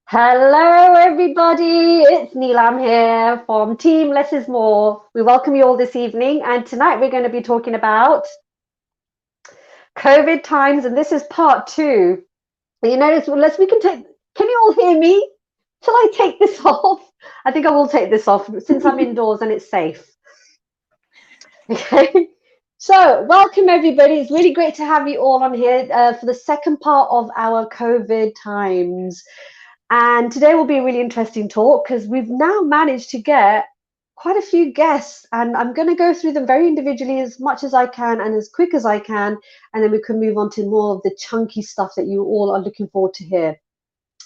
Hello everybody, it's 𝙈𝙤𝙬𝙪𝙜 here from Team Less is More. We welcome you all this evening, and tonight we're going to be talking about COVID times, and this is part 2. You notice, can you all hear me? Shall I take this off? I think I will take this off since I'm indoors and it's safe. Okay, so welcome everybody. It's really great to have you all on here for the second part of our COVID times. And today will be a really interesting talk because we've now managed to get quite a few guests, and I'm going to go through them very individually as much as I can and as quick as I can, and then we can move on to more of the chunky stuff that you all are looking forward to hear.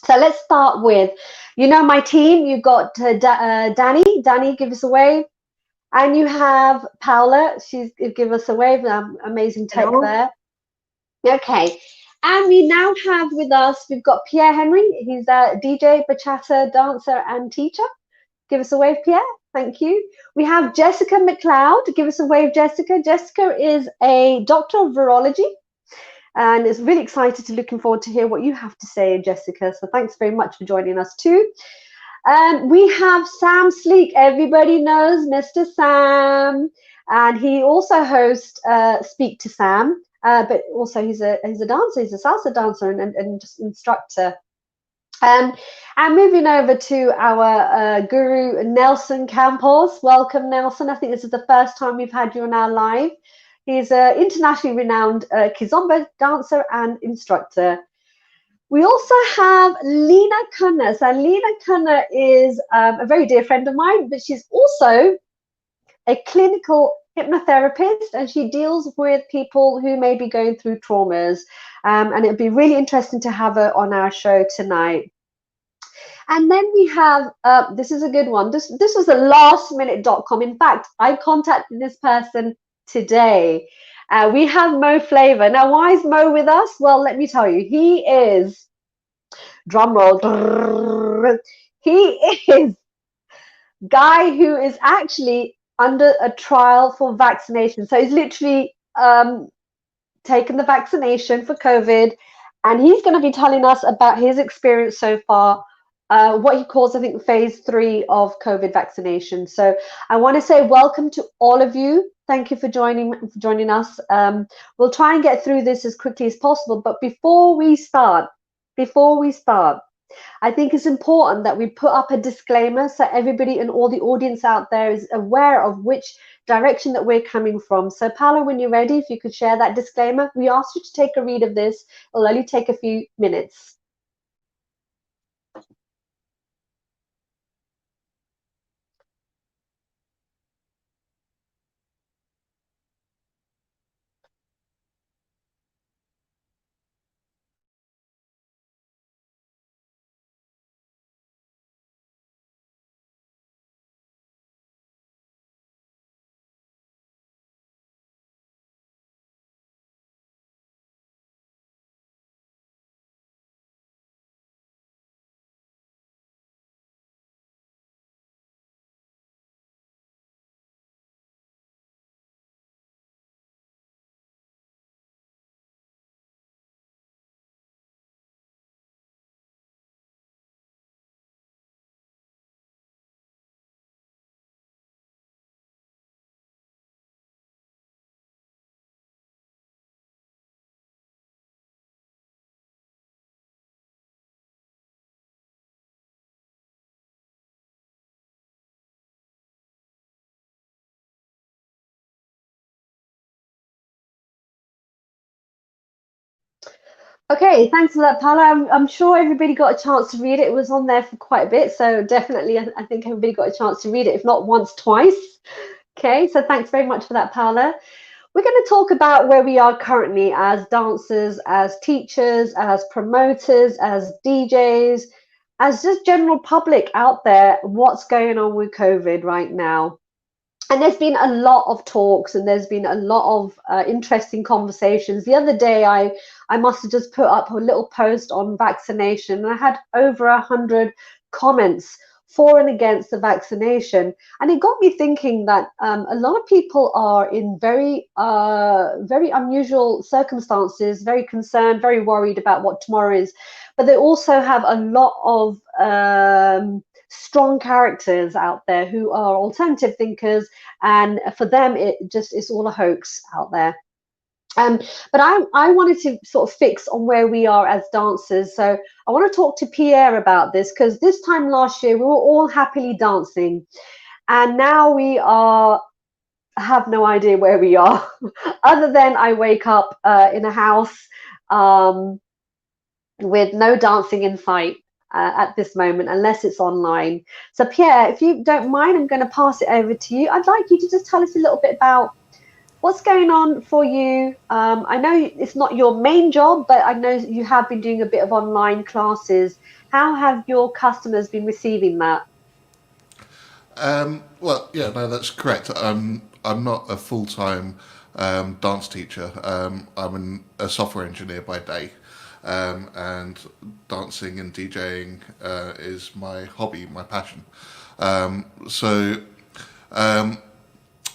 So let's start with, my team. You've got Danny. Danny, give us a wave. And you have Paula. She's give us a wave. Amazing tech there. Okay. And we now have with us, we've got Pierre Henry. He's a DJ, bachata, dancer, and teacher. Give us a wave, Pierre. Thank you. We have Jessica McLeod. Give us a wave, Jessica. Jessica is a doctor of virology and is really excited to looking forward to hear what you have to say, Jessica. So thanks very much for joining us too. We have Sam Sleek. Everybody knows Mr. Sam. And he also hosts Speak to Sam. But also he's a dancer, he's a salsa dancer and just instructor. And moving over to our guru, Nelson Campos. Welcome, Nelson. I think this is the first time we've had you on our live. He's an internationally renowned kizomba dancer and instructor. We also have Lena Kunner. So Lena Kunner is a very dear friend of mine, but she's also a clinical hypnotherapist, and she deals with people who may be going through traumas, and it'd be really interesting to have her on our show tonight. And then we have this is a good one. This was a lastminute.com. In fact, I contacted this person today. We have Mo Flavor. Now, why is Mo with us? Well, let me tell you, he is, drum roll, he is guy who is actually under a trial for vaccination. So he's literally taken the vaccination for COVID, and he's going to be telling us about his experience so far, what he calls, I think, phase 3 of COVID vaccination. So I want to say welcome to all of you. Thank you for joining us. We'll try and get through this as quickly as possible. But before we start, I think it's important that we put up a disclaimer so everybody and all the audience out there is aware of which direction that we're coming from. So Paolo, when you're ready, if you could share that disclaimer. We asked you to take a read of this. It'll only take a few minutes. Okay, thanks for that, Paolo. I'm sure everybody got a chance to read it. It was on there for quite a bit, so definitely I think everybody got a chance to read it, if not once, twice. Okay, so thanks very much for that, Paula. We're going to talk about where we are currently as dancers, as teachers, as promoters, as DJs, as just general public out there, what's going on with COVID right now. And there's been a lot of talks and there's been a lot of interesting conversations. The other day, I must have just put up a little post on vaccination, and I had over 100 comments for and against the vaccination. And it got me thinking that a lot of people are in very unusual circumstances, very concerned, very worried about what tomorrow is, but they also have a lot of strong characters out there who are alternative thinkers, and for them it's all a hoax out there. But I wanted to sort of fix on where we are as dancers. So I want to talk to Pierre about this, because this time last year we were all happily dancing, and now we have no idea where we are, other than I wake up in a house with no dancing in sight at this moment, unless it's online. So Pierre, if you don't mind, I'm going to pass it over to you. I'd like you to just tell us a little bit about what's going on for you. I know it's not your main job, but I know you have been doing a bit of online classes. How have your customers been receiving that? Well, yeah, no, that's correct. I'm not a full-time dance teacher. I'm a software engineer by day, and dancing and DJing is my hobby, my passion. So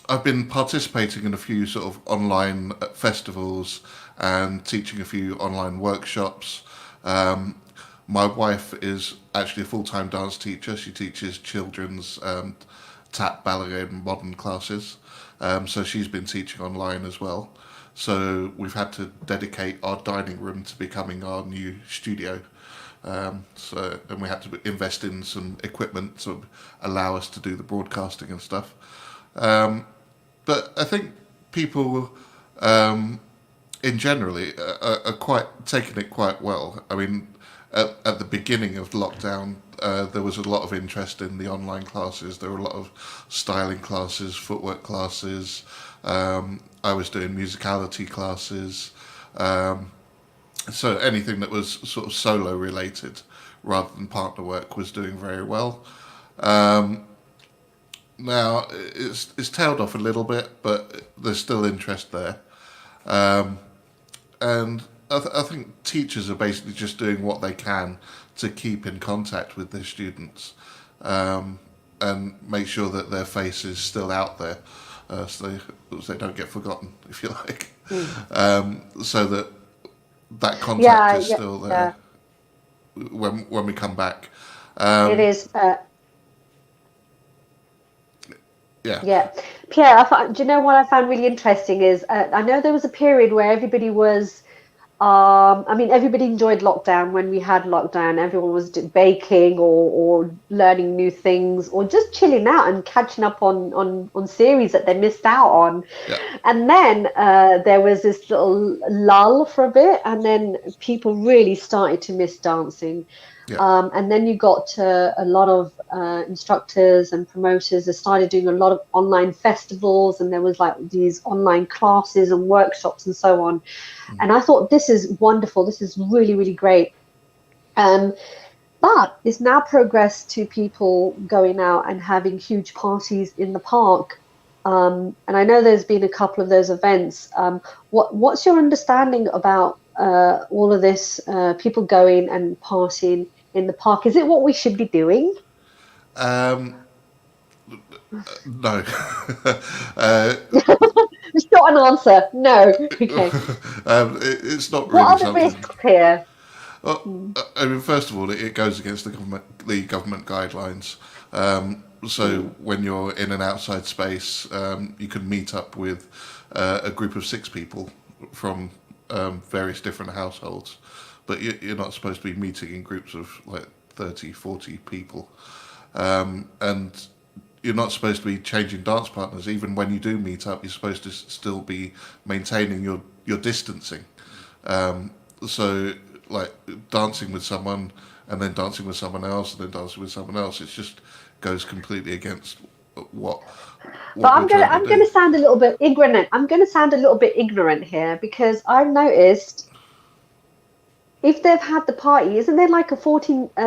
I've been participating in a few sort of online festivals and teaching a few online workshops. My wife is actually a full-time dance teacher. She teaches children's tap, ballet and modern classes. So she's been teaching online as well. So we've had to dedicate our dining room to becoming our new studio. And we had to invest in some equipment to allow us to do the broadcasting and stuff. But I think people, in generally, are quite taking it quite well. I mean, at the beginning of lockdown, there was a lot of interest in the online classes. There were a lot of styling classes, footwork classes. I was doing musicality classes. So anything that was sort of solo related rather than partner work was doing very well. Now it's tailed off a little bit, but there's still interest there, and I think teachers are basically just doing what they can to keep in contact with their students, and make sure that their face is still out there, so they don't get forgotten, if you like, so that contact is still there when we come back. It is. Yeah. Pierre, do you know what I found really interesting is I know there was a period where everybody was, everybody enjoyed lockdown. When we had lockdown, everyone was baking or learning new things, or just chilling out and catching up on series that they missed out on. Yeah. And then there was this little lull for a bit, and then people really started to miss dancing. Yeah. And then you got a lot of instructors and promoters that started doing a lot of online festivals, and there was like these online classes and workshops and so on. And I thought, this is wonderful. This is really, really great. But it's now progressed to people going out and having huge parties in the park. And I know there's been a couple of those events. What's your understanding about all of this, people going and partying in the park? Is it what we should be doing? No. It's not an answer. No. Okay. It's not really What are the something. risks here? Well, I mean, first of all, it goes against the government guidelines. So when you're in an outside space, you can meet up with a group of 6 people from various different households, but you're not supposed to be meeting in groups of like 30, 40 people. And you're not supposed to be changing dance partners. Even when you do meet up, you're supposed to still be maintaining your distancing. So like dancing with someone and then dancing with someone else and then dancing with someone else, it just goes completely against what But I'm gonna sound a little bit ignorant. I'm gonna sound a little bit ignorant here, because I've noticed if they've had the party, isn't there like a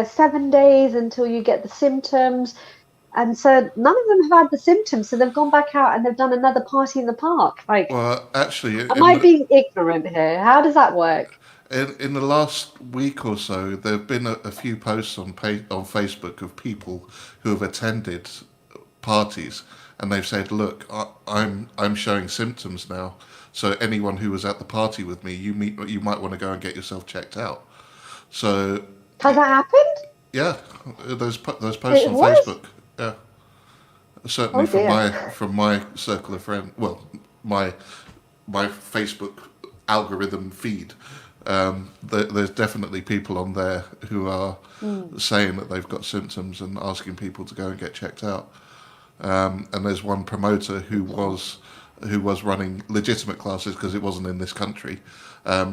7 days until you get the symptoms? And so none of them have had the symptoms. So they've gone back out and they've done another party in the park. Like, Well, actually, am I being ignorant here? How does that work? in the last week or so, there have been a few posts on Facebook of people who have attended parties, and they've said, "Look, I'm showing symptoms now. So anyone who was at the party with me, you might want to go and get yourself checked out." So Has that happened? yeah, those posts It on was? Facebook. Yeah, certainly Oh dear. from my circle of friends. Well, my Facebook algorithm feed. There's definitely people on there who are saying that they've got symptoms and asking people to go and get checked out. And there's one promoter who was running legitimate classes because it wasn't in this country,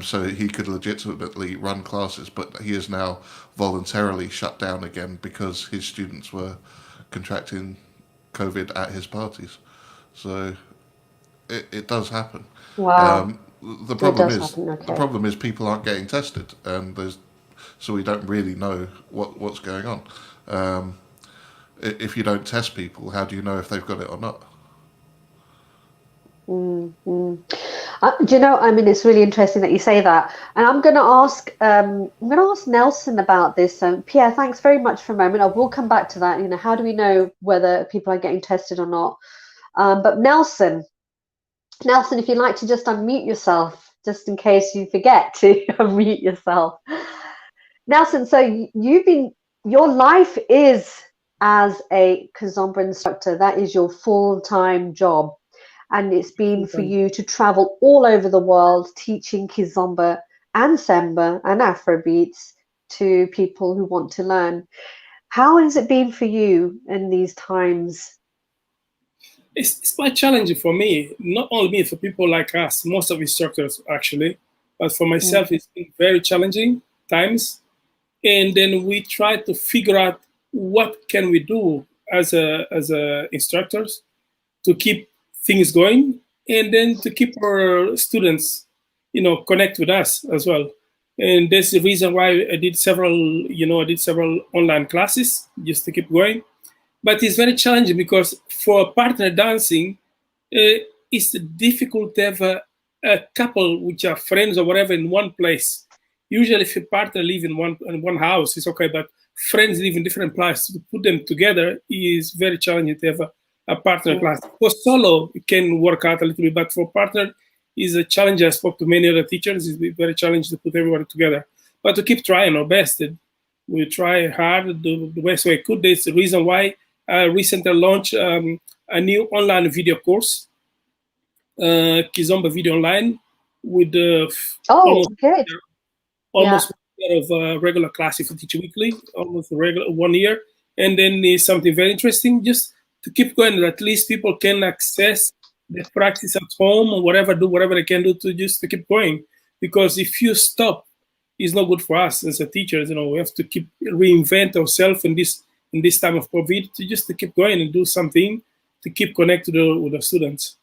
so he could legitimately run classes, but he is now voluntarily shut down again because his students were contracting COVID at his parties. So it does happen. Wow. The It problem does is happen. the Okay. problem is people aren't getting tested, and so we don't really know what's going on. If you don't test people, how do you know if they've got it or not? Mm. Do you know? I mean, it's really interesting that you say that, and I'm going to ask. I'm going to ask Nelson about this. Pierre, thanks very much for a moment. I will come back to that. You know, how do we know whether people are getting tested or not? But Nelson, if you'd like to just unmute yourself, just in case you forget to unmute yourself. Nelson, so your life is as a Kizomba instructor. That is your full-time job. And it's been for you to travel all over the world teaching Kizomba and Semba and Afrobeats to people who want to learn. How has it been for you in these times? It's quite challenging for me, not only me, for people like us, most of instructors actually, but for myself, it's been very challenging times. And then we try to figure out what can we do as a instructors to keep things going, and then to keep our students, connect with us as well. And that's the reason why I did several online classes just to keep going. But it's very challenging because for partner dancing, it's difficult to have a couple which are friends or whatever in one place. Usually, if a partner live in one house, it's okay. But friends live in different places. To put them together is very challenging to have a partner class. For solo, it can work out a little bit, but for partner, is a challenge. I spoke to many other teachers. It's very challenging to put everybody together. But to keep trying our best, we try hard, the best way we could. That's the reason why I recently launched a new online video course, Kizomba Video Online, with almost 1 year of regular classes for teach weekly, almost a regular 1 year. And then something very interesting, just to keep going, at least people can access the practice at home or do whatever they can do to keep going. Because if you stop, it's not good for us as a teachers. We have to keep reinvent ourselves in this time of COVID to keep going and do something to keep connected with the students.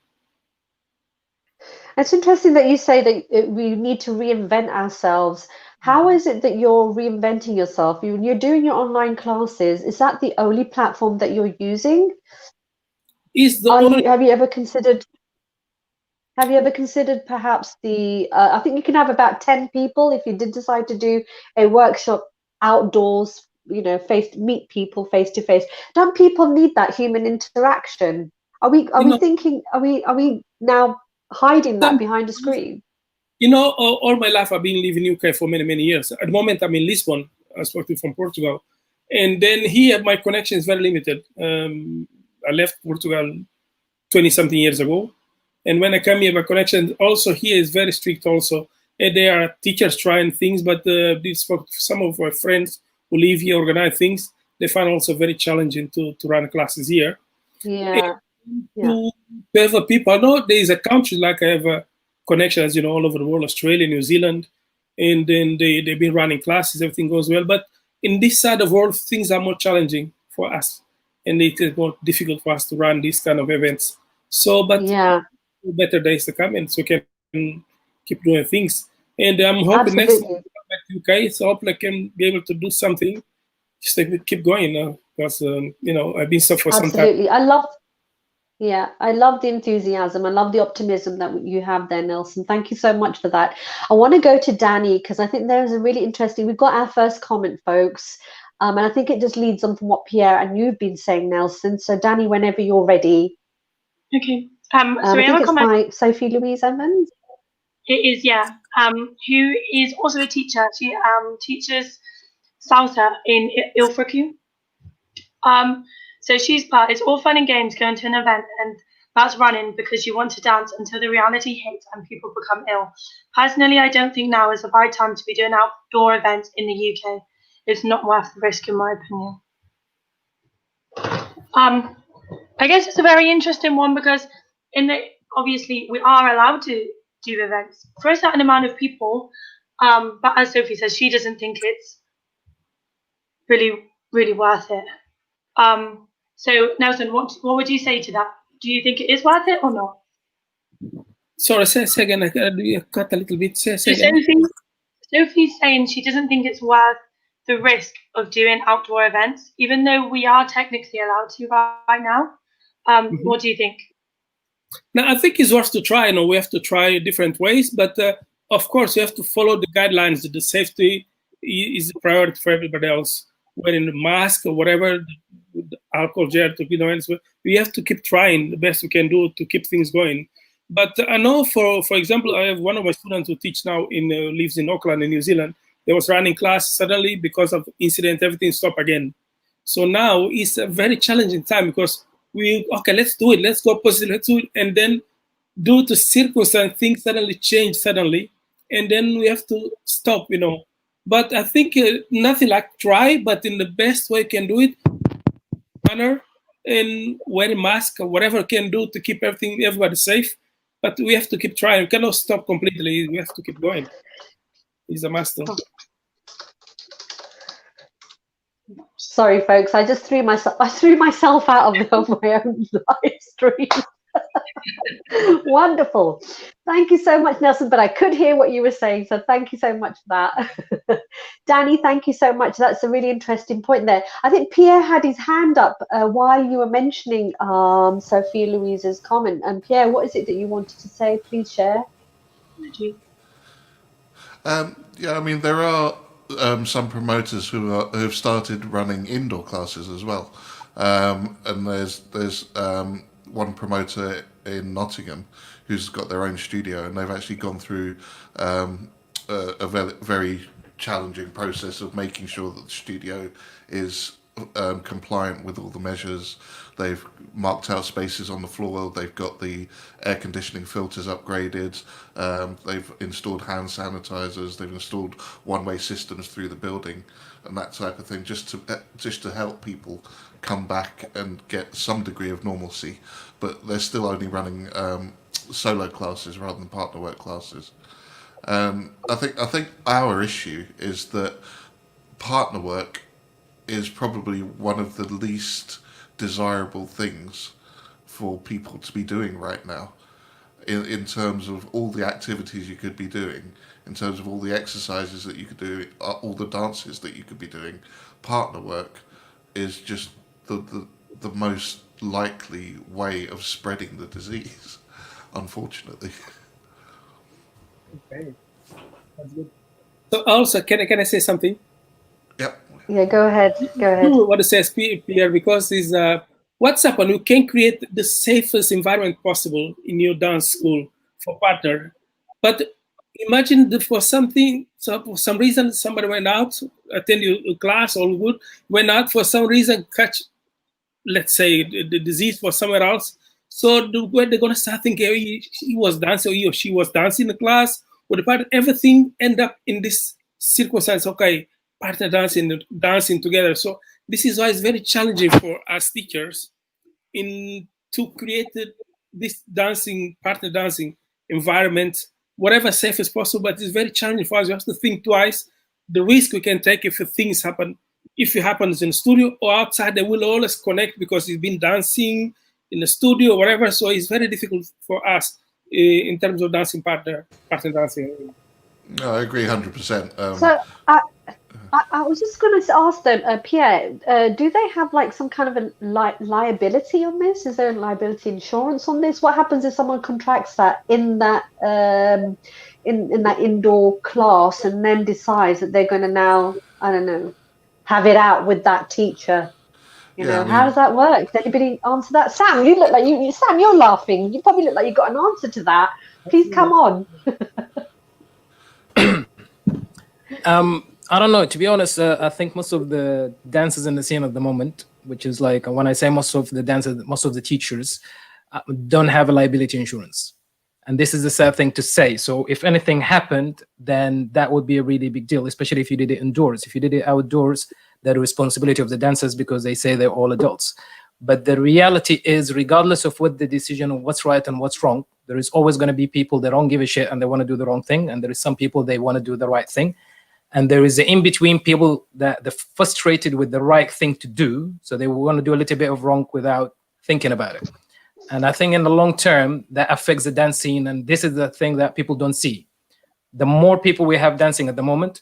It's interesting that you say that we need to reinvent ourselves. How is it that you're reinventing yourself? When you're doing your online classes, is that the only platform that you're using? Have you ever considered perhaps I think you can have about 10 people if you did decide to do a workshop outdoors, meet people face to face. Don't people need that human interaction? Are we now hiding that behind a screen? All my life I've been living in UK for many, many years. At the moment I'm in Lisbon. I spoke to you from Portugal. And then here my connection is very limited. I left Portugal 20-something years ago. And when I come here, my connection also here is very strict also. And there are teachers trying things, but some of my friends who live here, organize things, they find also very challenging to run classes here. Yeah. To have people, I know there is a country like I have connections, all over the world, Australia, New Zealand, and then they've been running classes, everything goes well. But in this side of the world, things are more challenging for us, and it is more difficult for us to run these kind of events. So, but better days to come, and so we can keep doing things. And I'm hoping next time I come back to UK, so hopefully I can be able to do something, just to keep going. because you know, I've been stuck for some time. Absolutely. Yeah, I love the enthusiasm. I love the optimism that you have there, Nelson. Thank you so much for that. I want to go to Danny because I think there's a really interesting, we've got our first comment, folks. And I think it just leads on from what Pierre and you've been saying, Nelson. So Danny, whenever you're ready. Okay. So I we have think a it's comment. by Sophie Louise Evans. It is, yeah. Who is also a teacher. She teaches salsa in 𝘼𝙪𝙜𝙪𝙜𝙪. So she's part. It's all fun and games going to an event, and that's running because you want to dance until the reality hits and people become ill. Personally, I don't think now is the right time to be doing outdoor events in the UK. It's not worth the risk, in my opinion. I guess it's a very interesting one because obviously we are allowed to do events for a certain amount of people, but as Sophie says, she doesn't think it's really worth it. So Nelson, what would you say to that? Do you think it is worth it or not? Sorry, say again. I cut a little bit. Say again. Sophie's saying she doesn't think it's worth the risk of doing outdoor events, even though we are technically allowed to right now. What do you think? Now, I think it's worth to try. You know, we have to try different ways, but of course, you have to follow the guidelines. The safety is a priority for everybody else. Wearing the mask or whatever, the alcohol gel, we have to keep trying the best we can do to keep things going. But I know, for example, I have one of my students who teach now lives in Auckland in New Zealand. They was running class suddenly because of incident, everything stopped again. So now it's a very challenging time because let's do it, let's go positive, let's do it, and then due to circumstance, things suddenly change and then we have to stop, you know. But I think nothing like try, but in the best way can do it, manner, and wearing mask or whatever can do to keep everybody safe. But we have to keep trying. We cannot stop completely. We have to keep going. It's a master. Sorry, folks. I just threw myself out of my own live stream. Wonderful. Thank you so much, Nelson. But I could hear what you were saying, so thank you so much for that. Danny, thank you so much. That's a really interesting point there. I think Pierre had his hand up while you were mentioning Sophia Louise's comment. And Pierre, what is it that you wanted to say? Please share. Thank you. Yeah, I mean, there are some promoters who have started running indoor classes as well, and there's one promoter in Nottingham who's got their own studio, and they've actually gone through a very challenging process of making sure that the studio is compliant with all the measures. They've marked out spaces on the floor. They've got the air conditioning filters upgraded. They've installed hand sanitizers. They've installed one-way systems through the building, and that type of thing, just to help people come back and get some degree of normalcy. But they're still only running solo classes rather than partner work classes. I think our issue is that partner work is probably one of the least desirable things for people to be doing right now, in terms of all the activities you could be doing, in terms of all the exercises that you could do, all the dances that you could be doing. Partner work is just the most likely way of spreading the disease, unfortunately. Okay, that's good. So also, can I say something? Yep. Yeah, go ahead. Go ahead. What it says, Pierre, because is what's happened? You can create the safest environment possible in your dance school for partner, but imagine that for some reason somebody went out, attend your class, all good, went out for some reason, catch, let's say, the disease for somewhere else. So when they're gonna start thinking, oh, he was dancing, or he or she was dancing in the class, or the part, everything end up in this circumstance. Okay, partner dancing together. So this is why it's very challenging for us teachers to create this partner dancing environment, whatever safe as possible. But it's very challenging for us. We have to think twice the risk we can take if things happen. If it happens in the studio or outside, they will always connect because it's been dancing in the studio or whatever. So it's very difficult for us in terms of dancing partner dancing. No, I agree 100%. So I was just going to ask them, Pierre, do they have like some kind of a liability on this? Is there a liability insurance on this? What happens if someone contracts that in that in that indoor class and then decides that they're going to now, I don't know, have it out with that teacher? You Yeah, I know, how does mean, that work? Does anybody answer that? Sam, you look like Sam, you're laughing. You probably look like you got an answer to that. Please come on. I don't know. To be honest, I think most of the dancers in the scene at the moment, which is like when I say most of the dancers, most of the teachers don't have a liability insurance. And this is a sad thing to say. So if anything happened, then that would be a really big deal, especially if you did it indoors. If you did it outdoors, the responsibility of the dancers because they say they're all adults. But the reality is, regardless of what the decision of what's right and what's wrong, there is always going to be people that don't give a shit and they want to do the wrong thing. And there is some people they want to do the right thing. And there is an in-between people that they're frustrated with the right thing to do. So they want to do a little bit of wrong without thinking about it. And I think in the long term, that affects the dance scene. And this is the thing that people don't see. The more people we have dancing at the moment,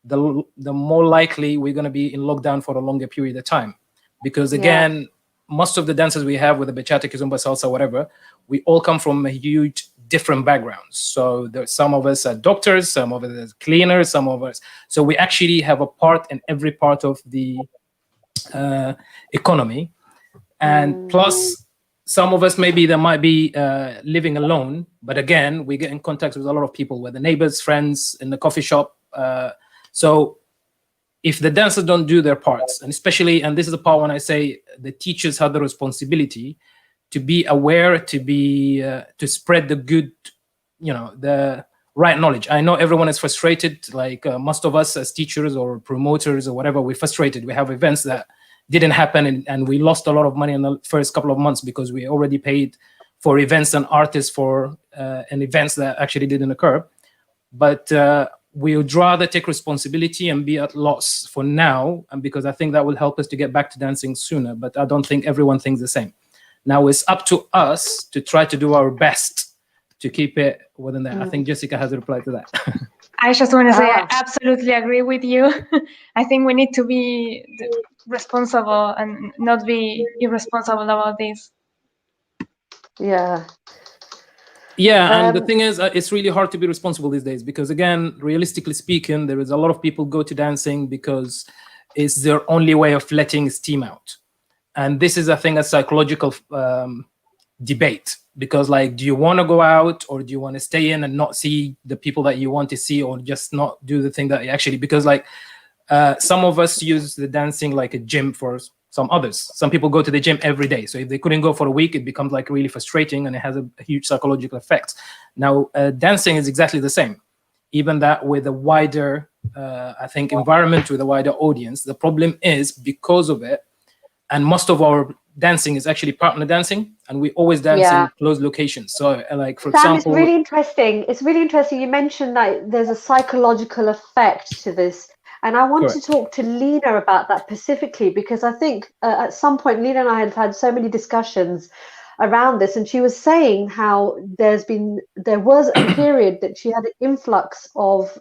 the more likely we're going to be in lockdown for a longer period of time. Because again, most of the dancers we have with the bachata, kizomba, salsa, whatever, we all come from a huge different backgrounds. So there's some of us are doctors, some of us are cleaners, some of us. So we actually have a part in every part of the economy. And plus, some of us maybe they might be living alone, but again, we get in contact with a lot of people, whether neighbors, friends, in the coffee shop. So if the dancers don't do their parts, and especially, and this is the part when I say the teachers have the responsibility to be aware, to be to spread the good, the right knowledge. I know everyone is frustrated, like most of us as teachers or promoters or whatever, we're frustrated. We have events that didn't happen and we lost a lot of money in the first couple of months because we already paid for events and artists for and events that actually didn't occur. But we would rather take responsibility and be at loss for now, and because I think that will help us to get back to dancing sooner. But I don't think everyone thinks the same. Now it's up to us to try to do our best to keep it within that. I think Jessica has a reply to that. I just want to say I absolutely agree with you. I think we need to be responsible and not be irresponsible about this. Yeah, and the thing is, it's really hard to be responsible these days because, again, realistically speaking, there is a lot of people go to dancing because it's their only way of letting steam out. And this is, I think, a psychological debate because, like, do you want to go out or do you want to stay in and not see the people that you want to see or just not do the thing that you actually, because, like, some of us use the dancing like a gym for some others. Some people go to the gym every day. So if they couldn't go for a week, it becomes like really frustrating and it has a huge psychological effect. Now, dancing is exactly the same, even that with a wider, I think, environment with a wider audience. The problem is because of it, and most of our dancing is actually partner dancing, and we always dance in closed locations. So, like, for Sam, example, it's really interesting. It's really interesting. You mentioned that there's a psychological effect to this. And I want to talk to Lena about that specifically, because I think at some point, Lena and I have had so many discussions around this, and she was saying how there was a period that she had an influx of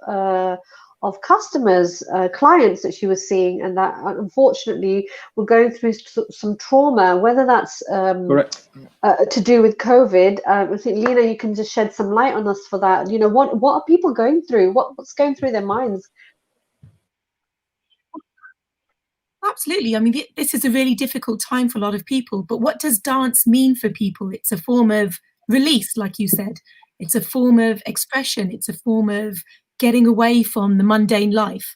customers, clients that she was seeing, and that unfortunately were going through some trauma, whether that's to do with COVID. I think, Lena, you can just shed some light on us for that. You know, what are people going through? What's going through their minds? Absolutely. I mean, this is a really difficult time for a lot of people, but what does dance mean for people? It's a form of release, like you said. It's a form of expression. It's a form of getting away from the mundane life,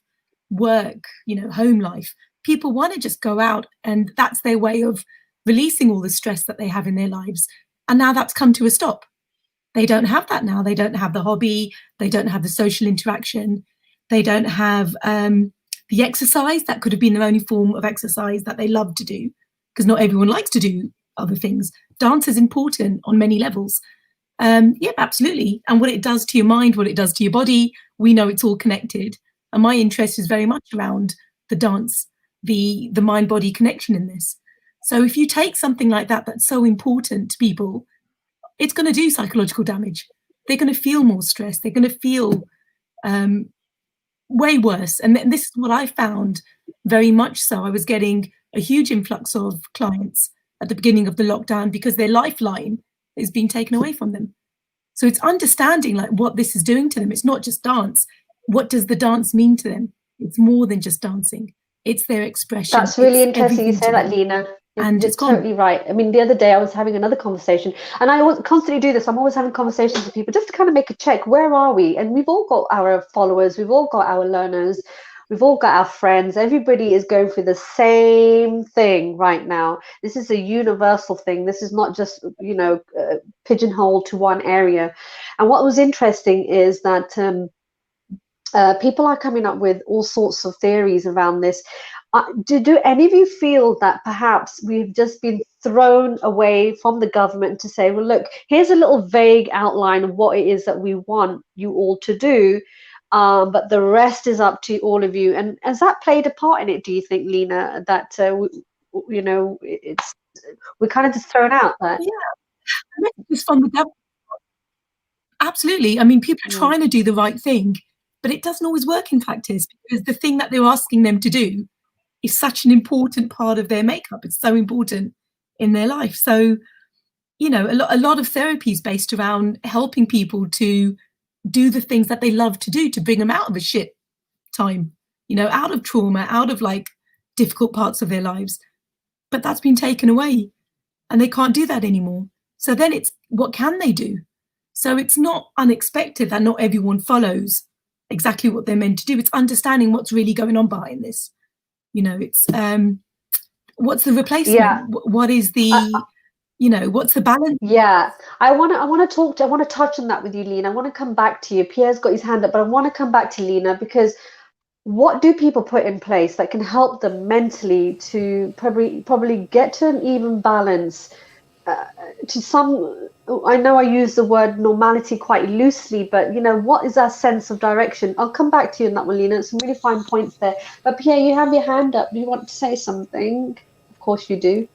work, home life. People want to just go out, and that's their way of releasing all the stress that they have in their lives. And now that's come to a stop. They don't have that now. They don't have the hobby. They don't have the social interaction. They don't have the exercise that could have been their only form of exercise that they love to do, because not everyone likes to do other things. Dance is important on many levels. Yeah, absolutely. And what it does to your mind, what it does to your body, we know it's all connected. And my interest is very much around the dance, the mind-body connection in this. So if you take something like that that's so important to people, it's going to do psychological damage. They're going to feel more stressed. They're going to feel way worse. And this is what I found very much so. I was getting a huge influx of clients at the beginning of the lockdown because their lifeline is being taken away from them. So it's understanding like what this is doing to them. It's not just dance. What does the dance mean to them? It's more than just dancing. It's their expression. That's really it's interesting you say that, everything to them. Lena. And You're it's gone. totally right. I mean, the other day I was having another conversation, and I constantly do this. I'm always having conversations with people just to kind of make a check. Where are we? And we've all got our followers. We've all got our learners. We've all got our friends. Everybody is going through the same thing right now. This is a universal thing. This is not just, you know, pigeonholed to one area. And what was interesting is that people are coming up with all sorts of theories around this. Do any of you feel that perhaps we've just been thrown away from the government to say, well, look, here's a little vague outline of what it is that we want you all to do, but the rest is up to all of you? And has that played a part in it, do you think, Lena, that, you know, we're kind of just thrown out there? Yeah, it's from the government. Absolutely. I mean, people are trying to do the right thing, but it doesn't always work in practice, because the thing that they're asking them to do is such an important part of their makeup. It's so important in their life. So, you know, a lot of therapy is based around helping people to do the things that they love to do, to bring them out of a shit time, you know, out of trauma, out of like difficult parts of their lives. But that's been taken away and they can't do that anymore. So then it's, what can they do? So it's not unexpected that not everyone follows exactly what they're meant to do. It's understanding what's really going on behind this. You know, it's what's the replacement? Yeah. What is the, you know, what's the balance? Yeah, I want to touch on that with you, Lena. I want to come back to you. Pierre's got his hand up, but I want to come back to Lena, because what do people put in place that can help them mentally to probably get to an even balance, to some, I know I use the word normality quite loosely, but you know, what is that sense of direction? I'll come back to you on that one, Lena. Some really fine points there. But Pierre, you have your hand up. Do you want to say something? Of course you do.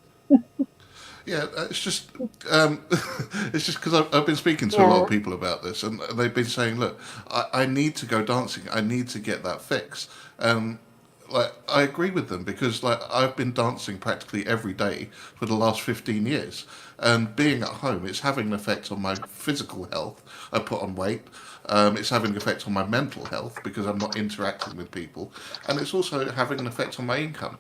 Yeah, it's just because I've been speaking to a lot of people about this, and they've been saying, look, I need to go dancing. I need to get that fix. Like, I agree with them, because like I've been dancing practically every day for the last 15 years, and being at home, it's having an effect on my physical health. I put on weight. It's having an effect on my mental health because I'm not interacting with people, and it's also having an effect on my income.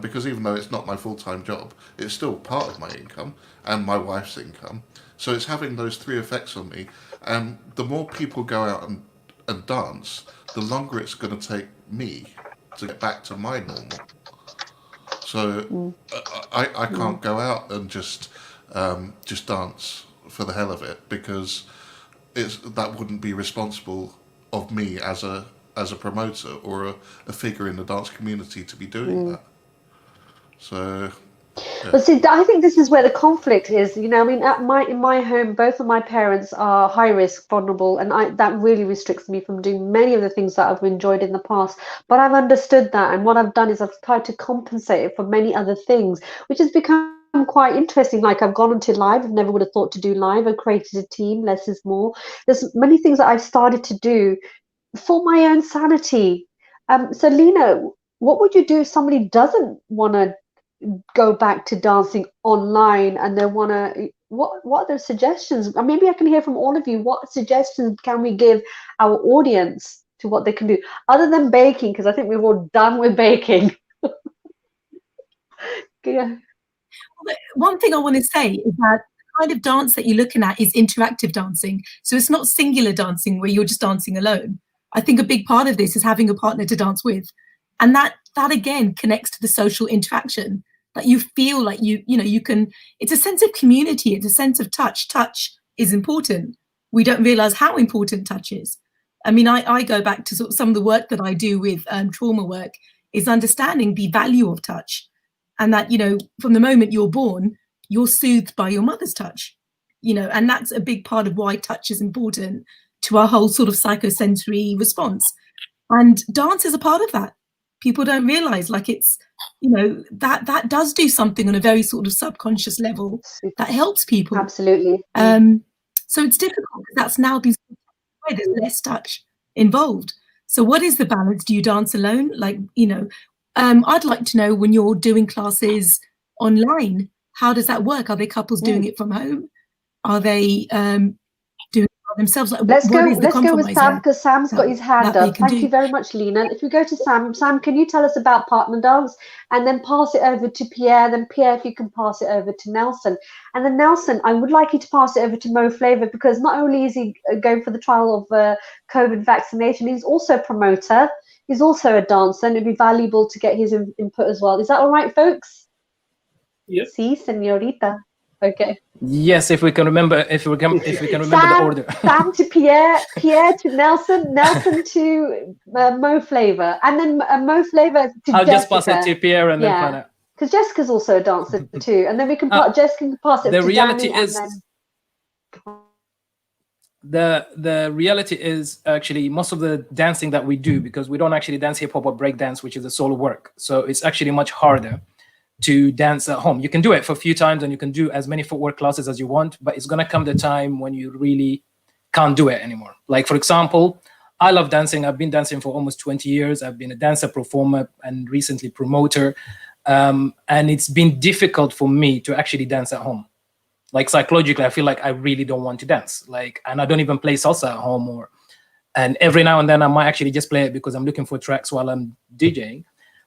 Because even though it's not my full-time job, it's still part of my income and my wife's income. So it's having those three effects on me. And the more people go out and dance, the longer it's going to take me to get back to my normal. So I can't go out and just dance for the hell of it, because that wouldn't be responsible of me as a promoter or a figure in the dance community to be doing that. So, yeah. But see, I think this is where the conflict is. You know, I mean, in my home, both of my parents are high risk, vulnerable, and that really restricts me from doing many of the things that I've enjoyed in the past. But I've understood that, and what I've done is I've tried to compensate it for many other things, which has become quite interesting. Like, I've gone into live. I've never would have thought to do live. I've created a team. Less is more. There's many things that I've started to do for my own sanity. So, Lena, what would you do if somebody doesn't want to go back to dancing online and they want to, what are the suggestions? Maybe I can hear from all of you. What suggestions can we give our audience to what they can do other than baking? Because I think we're all done with baking. Yeah. One thing I want to say is that the kind of dance that you're looking at is interactive dancing. So it's not singular dancing where you're just dancing alone. I think a big part of this is having a partner to dance with. And that again connects to the social interaction, that you feel like you know, you can, it's a sense of community. It's a sense of touch. Touch is important. We don't realize how important touch is. I mean, I go back to sort of some of the work that I do with trauma work, is understanding the value of touch. And that, you know, from the moment you're born, you're soothed by your mother's touch, you know, and that's a big part of why touch is important to our whole sort of psychosensory response. And dance is a part of that. People don't realize, like, it's, you know, that does do something on a very sort of subconscious level that helps people. Absolutely. So it's difficult because that's now been, there's less touch involved. So what is the balance? Do you dance alone? Like, you know, I'd like to know when you're doing classes online, how does that work? Are they couples doing it from home? Are they doing it by themselves? Like, Let's what is the go with compromise Sam, there because Sam's got his hand that they up. can Thank do? you very much, Lena. If we go to Sam, Sam, can you tell us about partner dance, and then pass it over to Pierre? Then Pierre, if you can pass it over to Nelson, and then Nelson, I would like you to pass it over to Mo Flavor, because not only is he going for the trial of COVID vaccination, he's also a promoter. He's also a dancer, and it'd be valuable to get his input as well. Is that all right, folks? Yep. Sí, señorita. Okay. Yes, if we can remember, if we can remember Sam, the order. Sam to Pierre, Pierre to Nelson, Nelson to Mo Flavor, and then Mo Flavor to I'll Jessica. just pass it to Pierre and then find out. Because Jessica's also a dancer too, and then we can Jessica can pass it the to reality Danny, is, and then the reality is actually most of the dancing that we do, because we don't actually dance hip hop or break dance, which is a solo work, so it's actually much harder to dance at home. You can do it for a few times and you can do as many footwork classes as you want, but it's going to come the time when you really can't do it anymore. Like, for example, I love dancing. I've been dancing for almost 20 years. I've been a dancer, performer, and recently promoter. And it's been difficult for me to actually dance at home. Like, psychologically, I feel like I really don't want to dance. Like, and I don't even play salsa at home, and every now and then I might actually just play it because I'm looking for tracks while I'm DJing.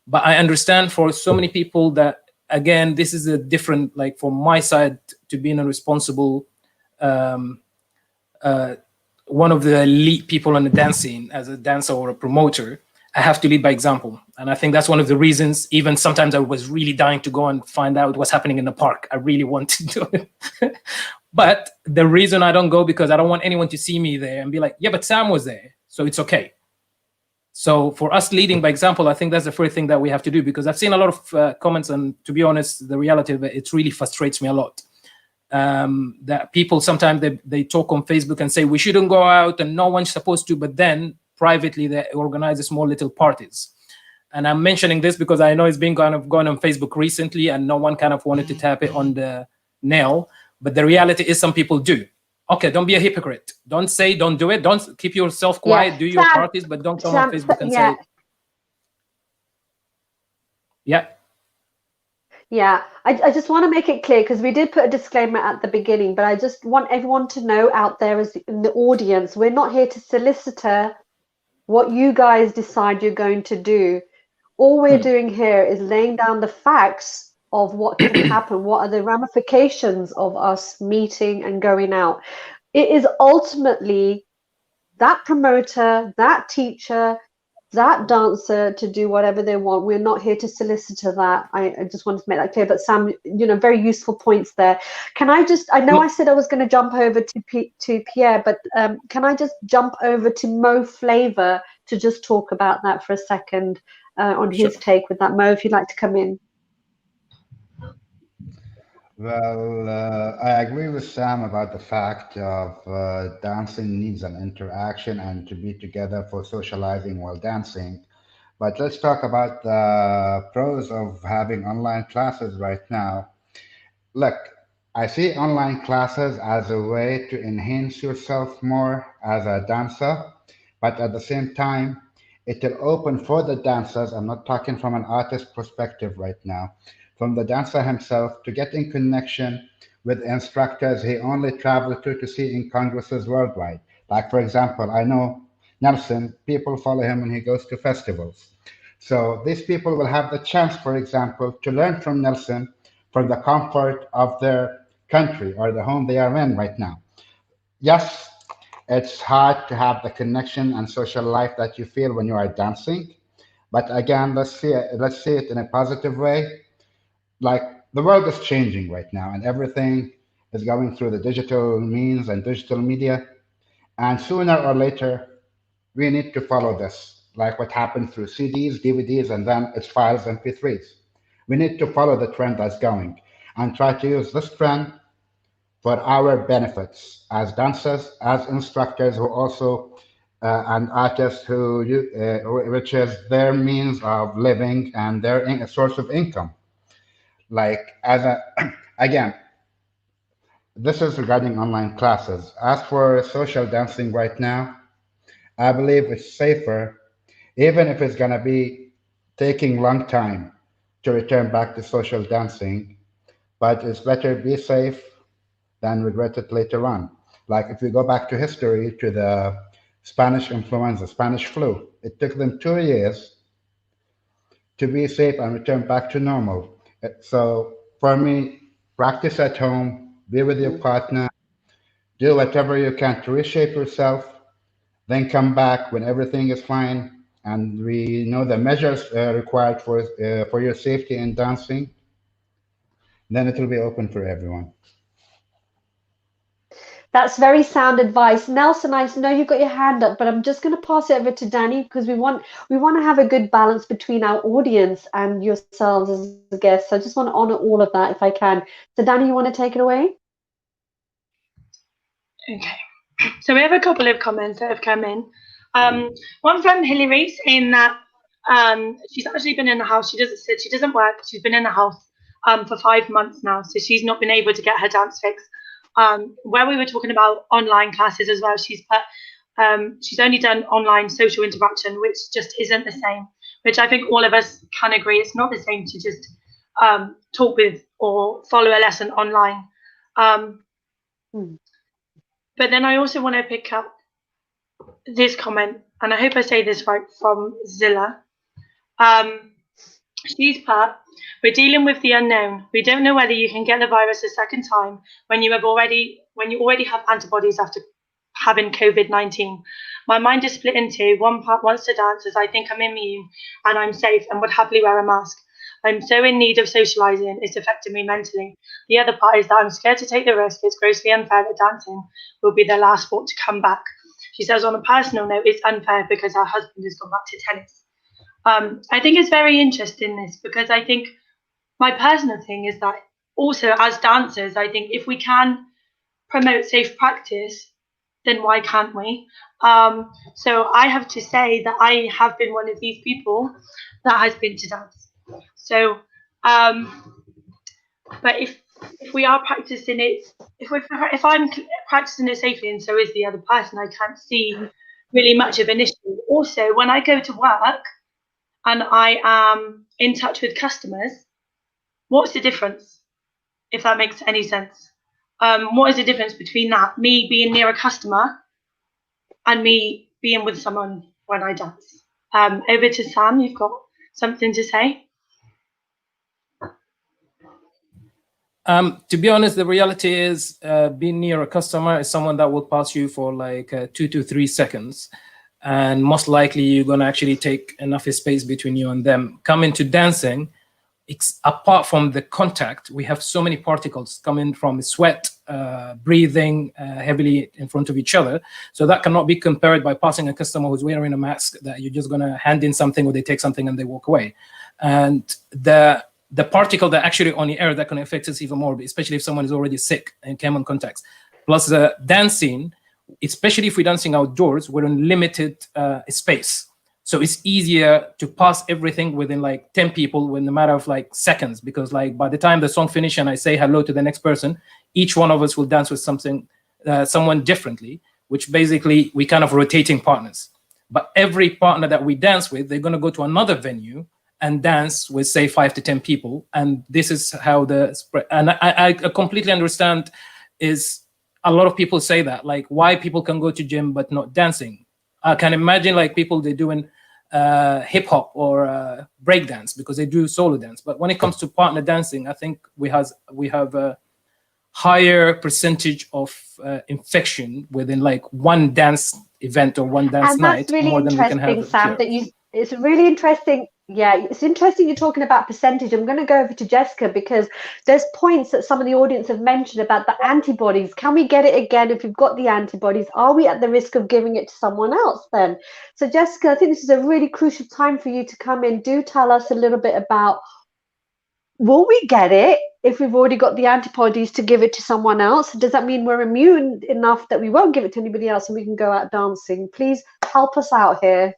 But I understand for so many people that, again, this is a different, like, from my side, to being a responsible, one of the elite people in the dance scene, as a dancer or a promoter, I have to lead by example. And I think that's one of the reasons, even sometimes I was really dying to go and find out what's happening in the park. I really want to do it. But the reason I don't go, because I don't want anyone to see me there and be like, yeah, but Sam was there, so it's okay. So for us leading by example, I think that's the first thing that we have to do, because I've seen a lot of comments, and to be honest, the reality of it, it really frustrates me a lot. That people sometimes they talk on Facebook and say we shouldn't go out and no one's supposed to, but then privately they organize small little parties. And I'm mentioning this because I know it's been going on Facebook recently, and no one kind of wanted to tap it on the nail. But the reality is some people do. Okay, don't be a hypocrite. Don't say, don't do it. Don't keep yourself quiet. Do your parties, but don't come on Facebook and say. Yeah. Yeah, I just want to make it clear, because we did put a disclaimer at the beginning, but I just want everyone to know out there, as in the audience, we're not here to solicit what you guys decide you're going to do. All we're doing here is laying down the facts of what can happen, what are the ramifications of us meeting and going out. It is ultimately that promoter, that teacher, that dancer to do whatever they want. We're not here to solicit that. I just wanted to make that clear. But Sam, very useful points there. Can I just, I know I said I was going to jump over to Pierre, but can I just jump over to Mo Flavor to just talk about that for a second on his take with that? Mo, if you'd like to come in. Well, I agree with Sam about the fact of dancing needs an interaction and to be together for socializing while dancing. But let's talk about the pros of having online classes right now. Look, I see online classes as a way to enhance yourself more as a dancer, but at the same time, it will open for the dancers. I'm not talking from an artist perspective right now, from the dancer himself, to get in connection with instructors he only traveled to see in congresses worldwide. Like, for example, I know Nelson, people follow him when he goes to festivals. So these people will have the chance, for example, to learn from Nelson from the comfort of their country or the home they are in right now. Yes, it's hard to have the connection and social life that you feel when you are dancing. But again, let's see it in a positive way. Like, the world is changing right now, and everything is going through the digital means and digital media. And sooner or later, we need to follow this, like what happened through CDs, DVDs, and then its files, MP3s. We need to follow the trend that's going and try to use this trend for our benefits as dancers, as instructors who also, and artists which is their means of living and their source of income. Like, again, this is regarding online classes. As for social dancing right now, I believe it's safer even if it's going to be taking long time to return back to social dancing. But it's better be safe than regret it later on. Like if we go back to history, to the Spanish influenza, Spanish flu, it took them 2 years to be safe and return back to normal. So for me, practice at home, be with your partner, do whatever you can to reshape yourself, then come back when everything is fine and we know the measures required for your safety in dancing, then it will be open for everyone. That's very sound advice. Nelson, I know you've got your hand up, but I'm just going to pass it over to Danny because we want to have a good balance between our audience and yourselves as guests. So I just want to honor all of that if I can. So Danny, you want to take it away? Okay. So we have a couple of comments that have come in. One from Hillary saying that she's actually been in the house. She doesn't work. She's been in the house for 5 months now, so she's not been able to get her dance fix. Where we were talking about online classes as well, she's only done online social interaction, which just isn't the same, which I think all of us can agree it's not the same to just talk with or follow a lesson online. But then I also want to pick up this comment, and I hope I say this right, from Zilla. She's put, we're dealing with the unknown. We don't know whether you can get the virus a second time when you already have antibodies after having COVID-19. My mind is split into one part wants to dance as I think I'm immune and I'm safe and would happily wear a mask. I'm so in need of socializing, it's affecting me mentally. The other part is that I'm scared to take the risk. It's grossly unfair that dancing will be the last sport to come back. She says on a personal note, it's unfair because her husband has gone back to tennis. I think it's very interesting this because I think my personal thing is that also as dancers, I think if we can promote safe practice, then why can't we? So I have to say that I have been one of these people that has been to dance. So, but if we are practicing it, if I'm practicing it safely and so is the other person, I can't see really much of an issue. Also, when I go to work and I am in touch with customers, what's the difference? If that makes any sense. What is the difference between that, me being near a customer and me being with someone when I dance? Over to Sam, you've got something to say? To be honest, the reality is being near a customer is someone that will pass you for like 2 to 3 seconds. And most likely you're going to actually take enough space between you and them. Coming to dancing, apart from the contact, we have so many particles coming from sweat, breathing heavily in front of each other. So that cannot be compared by passing a customer who's wearing a mask that you're just going to hand in something or they take something and they walk away. And the particle that actually on the air that can affect us even more, especially if someone is already sick and came on contacts. Plus the dancing, especially if we're dancing outdoors, we're in limited space. So it's easier to pass everything within like 10 people in a matter of like seconds, because like by the time the song finishes and I say hello to the next person, each one of us will dance with someone differently, which basically we kind of rotating partners. But every partner that we dance with, they're going to go to another venue and dance with say 5 to 10 people. And this is how the spread, and I completely understand is a lot of people say that, like why people can go to gym but not dancing. I can imagine like people, they're doing hip hop or break dance because they do solo dance. But when it comes to partner dancing, I think we have a higher percentage of infection within like one dance event or one dance night, really more than we can have. Sam, it's really interesting. Yeah, it's interesting you're talking about percentage. I'm going to go over to Jessica because there's points that some of the audience have mentioned about the antibodies. Can we get it again if we've got the antibodies? Are we at the risk of giving it to someone else then? So Jessica, I think this is a really crucial time for you to come in. Do tell us a little bit about, will we get it if we've already got the antibodies to give it to someone else? Does that mean we're immune enough that we won't give it to anybody else and we can go out dancing? Please help us out here.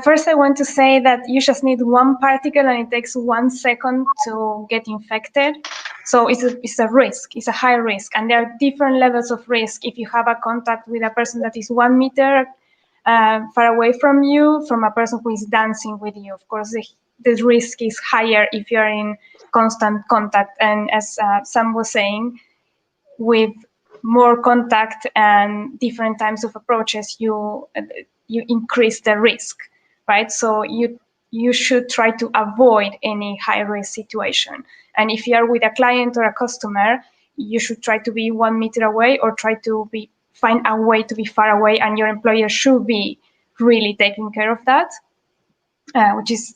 First, I want to say that you just need one particle and it takes 1 second to get infected. So it's a risk, it's a high risk. And there are different levels of risk. If you have a contact with a person that is 1 meter far away from you from a person who is dancing with you. Of course, the risk is higher if you're in constant contact. And as Sam was saying, with more contact and different types of approaches, you increase the risk, right? So you should try to avoid any high risk situation. And if you are with a client or a customer, you should try to be 1 meter away, or try to find a way to be far away, and your employer should be really taking care of that, which is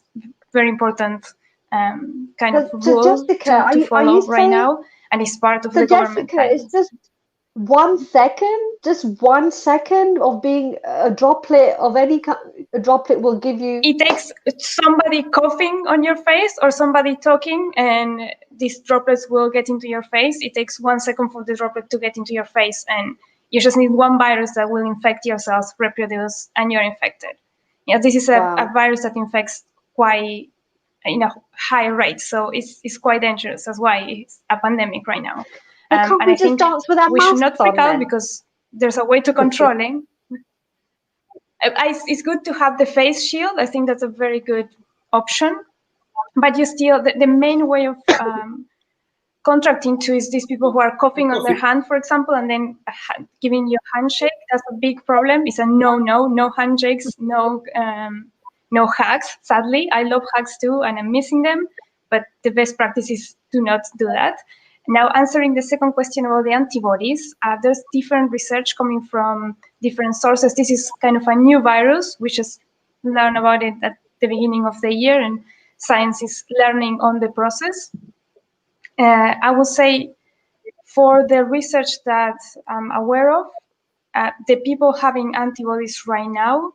very important kind of rule Jessica, to follow right now, and it's part of the government Jessica, it's just 1 second, just 1 second of being a droplet of any kind. A droplet will give you. It takes somebody coughing on your face or somebody talking, and these droplets will get into your face. It takes 1 second for the droplet to get into your face, and you just need one virus that will infect your cells, reproduce, and you're infected. Yeah, this is a virus that infects quite in a high rate, so it's quite dangerous. That's why it's a pandemic right now. Can't we just dance with our we should not masks on freak out then? because there's a way to control it. It's good to have the face shield. I think that's a very good option. But you still, the main way of contracting to is these people who are coughing on their hand, for example, and then giving you a handshake. That's a big problem. It's a no handshakes, no hugs. Sadly, I love hugs too, and I'm missing them. But the best practice is do not do that. Now, answering the second question about the antibodies, there's different research coming from different sources. This is kind of a new virus. We just learned about it at the beginning of the year, and science is learning on the process. I would say for the research that I'm aware of, the people having antibodies right now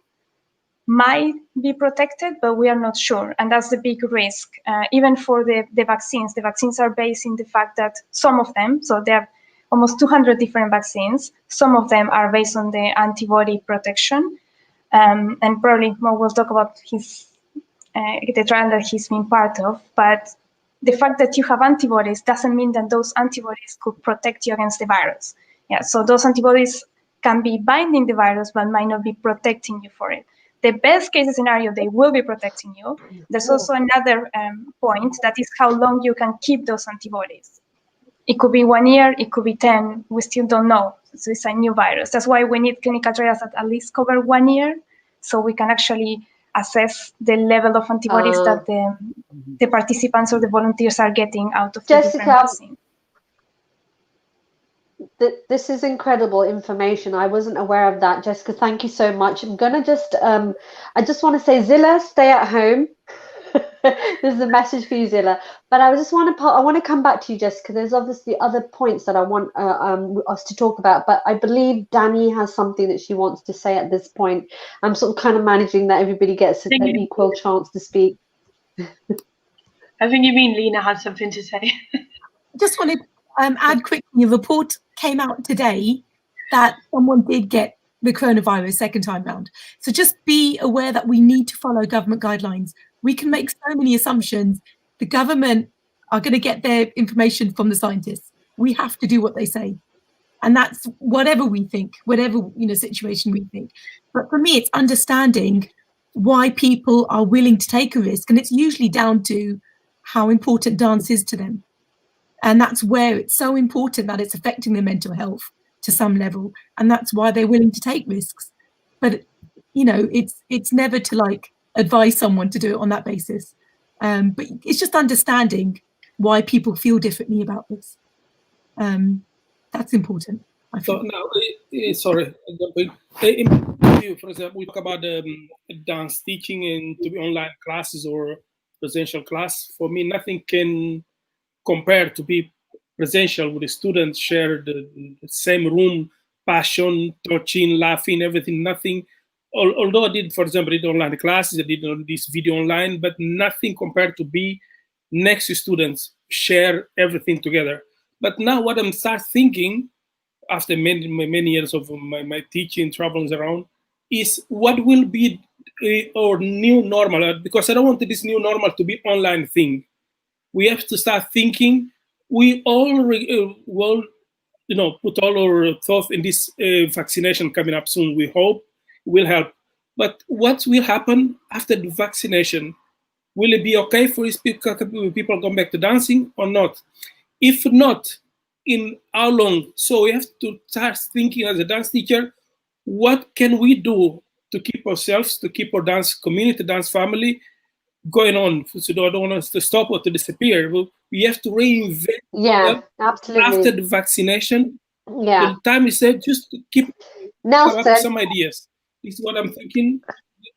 might be protected, but we are not sure. And that's the big risk. Even for the vaccines are based in the fact that some of them, so there are almost 200 different vaccines, some of them are based on the antibody protection. And probably Mo will talk about the trial that he's been part of. But the fact that you have antibodies doesn't mean that those antibodies could protect you against the virus. Yeah, so those antibodies can be binding the virus, but might not be protecting you for it. The best case scenario, they will be protecting you. There's also another point, that is how long you can keep those antibodies. It could be 1 year, it could be 10, we still don't know. So it's a new virus. That's why we need clinical trials that at least cover 1 year, so we can actually assess the level of antibodies that the participants or the volunteers are getting out of the different vaccines. This is incredible information. I wasn't aware of that, Jessica. Thank you so much. I'm gonna just, I just want to say, Zilla, stay at home. There's a message for you, Zilla. But I just want to come back to you, Jessica. There's obviously other points that I want us to talk about, but I believe Danny has something that she wants to say at this point. I'm sort of kind of managing that everybody gets an equal chance to speak. I think you mean Lena had something to say. Just wanted to add quickly, a report came out today that someone did get the coronavirus second time round. So just be aware that we need to follow government guidelines. We can make so many assumptions. The government are going to get their information from the scientists. We have to do what they say. And that's whatever we think, whatever situation we think. But for me, it's understanding why people are willing to take a risk. And it's usually down to how important dance is to them. And that's where it's so important that it's affecting their mental health to some level. And that's why they're willing to take risks. But, it's never to advise someone to do it on that basis. But it's just understanding why people feel differently about this. That's important. So now, sorry, for example, we talk about dance teaching and to be online classes or presential class. For me, nothing can compare to be presential with the students, share the same room, passion, touching, laughing, everything, nothing. Although I did, for example, online classes, I did this video online, but nothing compared to be next to students, share everything together. But now what I'm start thinking, after many years of my teaching, travels around, is what will be our new normal? Because I don't want this new normal to be online thing. We have to start thinking. We all will, put all our thoughts in this vaccination coming up soon. We hope will help. But what will happen after the vaccination? Will it be okay for these people to come back to dancing or not? If not, in how long? So we have to start thinking as a dance teacher, what can we do to keep ourselves, to keep our dance community, dance family going on? So I don't want us to stop or to disappear. We have to reinvent Yeah, absolutely. after the vaccination. Yeah. So the time is there just to keep Nelson, up some ideas. This is what I'm thinking.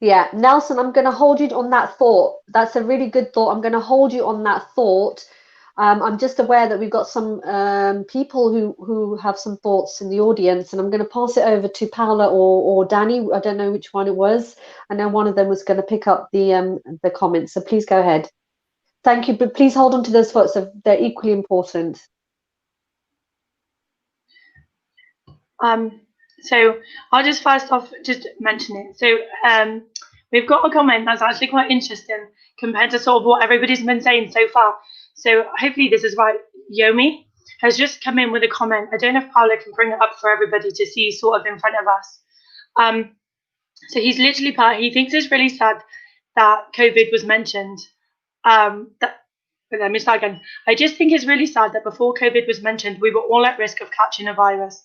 Yeah, Nelson, I'm going to hold you on that thought. That's a really good thought. I'm going to hold you on that thought. I'm just aware that we've got some people who have some thoughts in the audience, and I'm going to pass it over to Paula or Danny. I don't know which one it was. I know one of them was going to pick up the comments. So please go ahead. Thank you, but please hold on to those thoughts. They're equally important. So I'll just first off just mention it. So we've got a comment that's actually quite interesting compared to sort of what everybody's been saying so far. So hopefully this is right. Yomi has just come in with a comment. I don't know if Paula can bring it up for everybody to see sort of in front of us. So he's literally he thinks it's really sad that COVID was mentioned. Let me start again. I just think it's really sad that before COVID was mentioned, we were all at risk of catching a virus.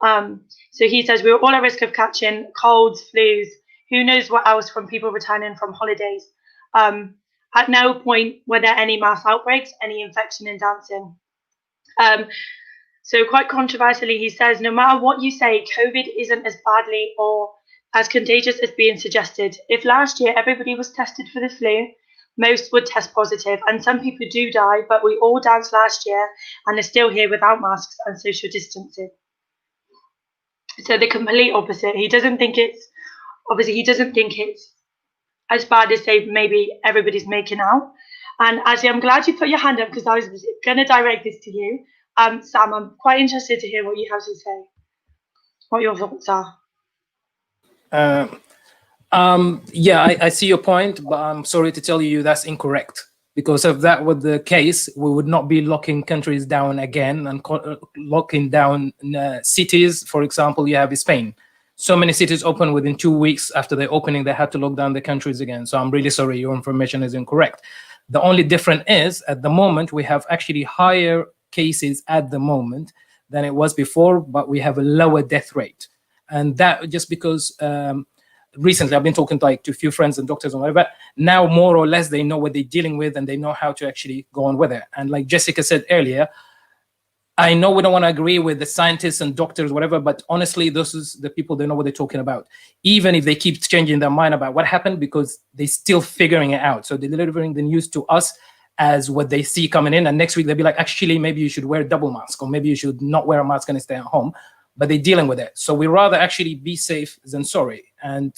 So he says we were all at risk of catching colds, flus, who knows what else from people returning from holidays. At no point were there any mass outbreaks, any infection in dancing. So quite controversially, he says, no matter what you say, COVID isn't as badly or as contagious as being suggested. If last year everybody was tested for the flu, most would test positive, and some people do die, but we all danced last year and are still here without masks and social distancing. So the complete opposite. He doesn't think it's as bad as say maybe everybody's making out. And actually, I'm glad you put your hand up because I was going to direct this to you. Sam, I'm quite interested to hear what you have to say, what your thoughts are. Yeah, I see your point, but I'm sorry to tell you that's incorrect. Because if that were the case, we would not be locking countries down again and locking down cities. For example, you have Spain. So many cities open within 2 weeks after the opening, they had to lock down the countries again. So I'm really sorry, your information is incorrect. The only difference is at the moment, we have actually higher cases at the moment than it was before, but we have a lower death rate. And that just because recently I've been talking to a few friends and doctors and whatever. Now more or less they know what they're dealing with and they know how to actually go on with it. And like Jessica said earlier, I know we don't want to agree with the scientists and doctors, whatever, but honestly, those is the people, they know what they're talking about. Even if they keep changing their mind about what happened, because they're still figuring it out. So they're delivering the news to us as what they see coming in. And next week they'll be like, actually, maybe you should wear a double mask, or maybe you should not wear a mask and stay at home. But they're dealing with it. So we rather actually be safe than sorry. And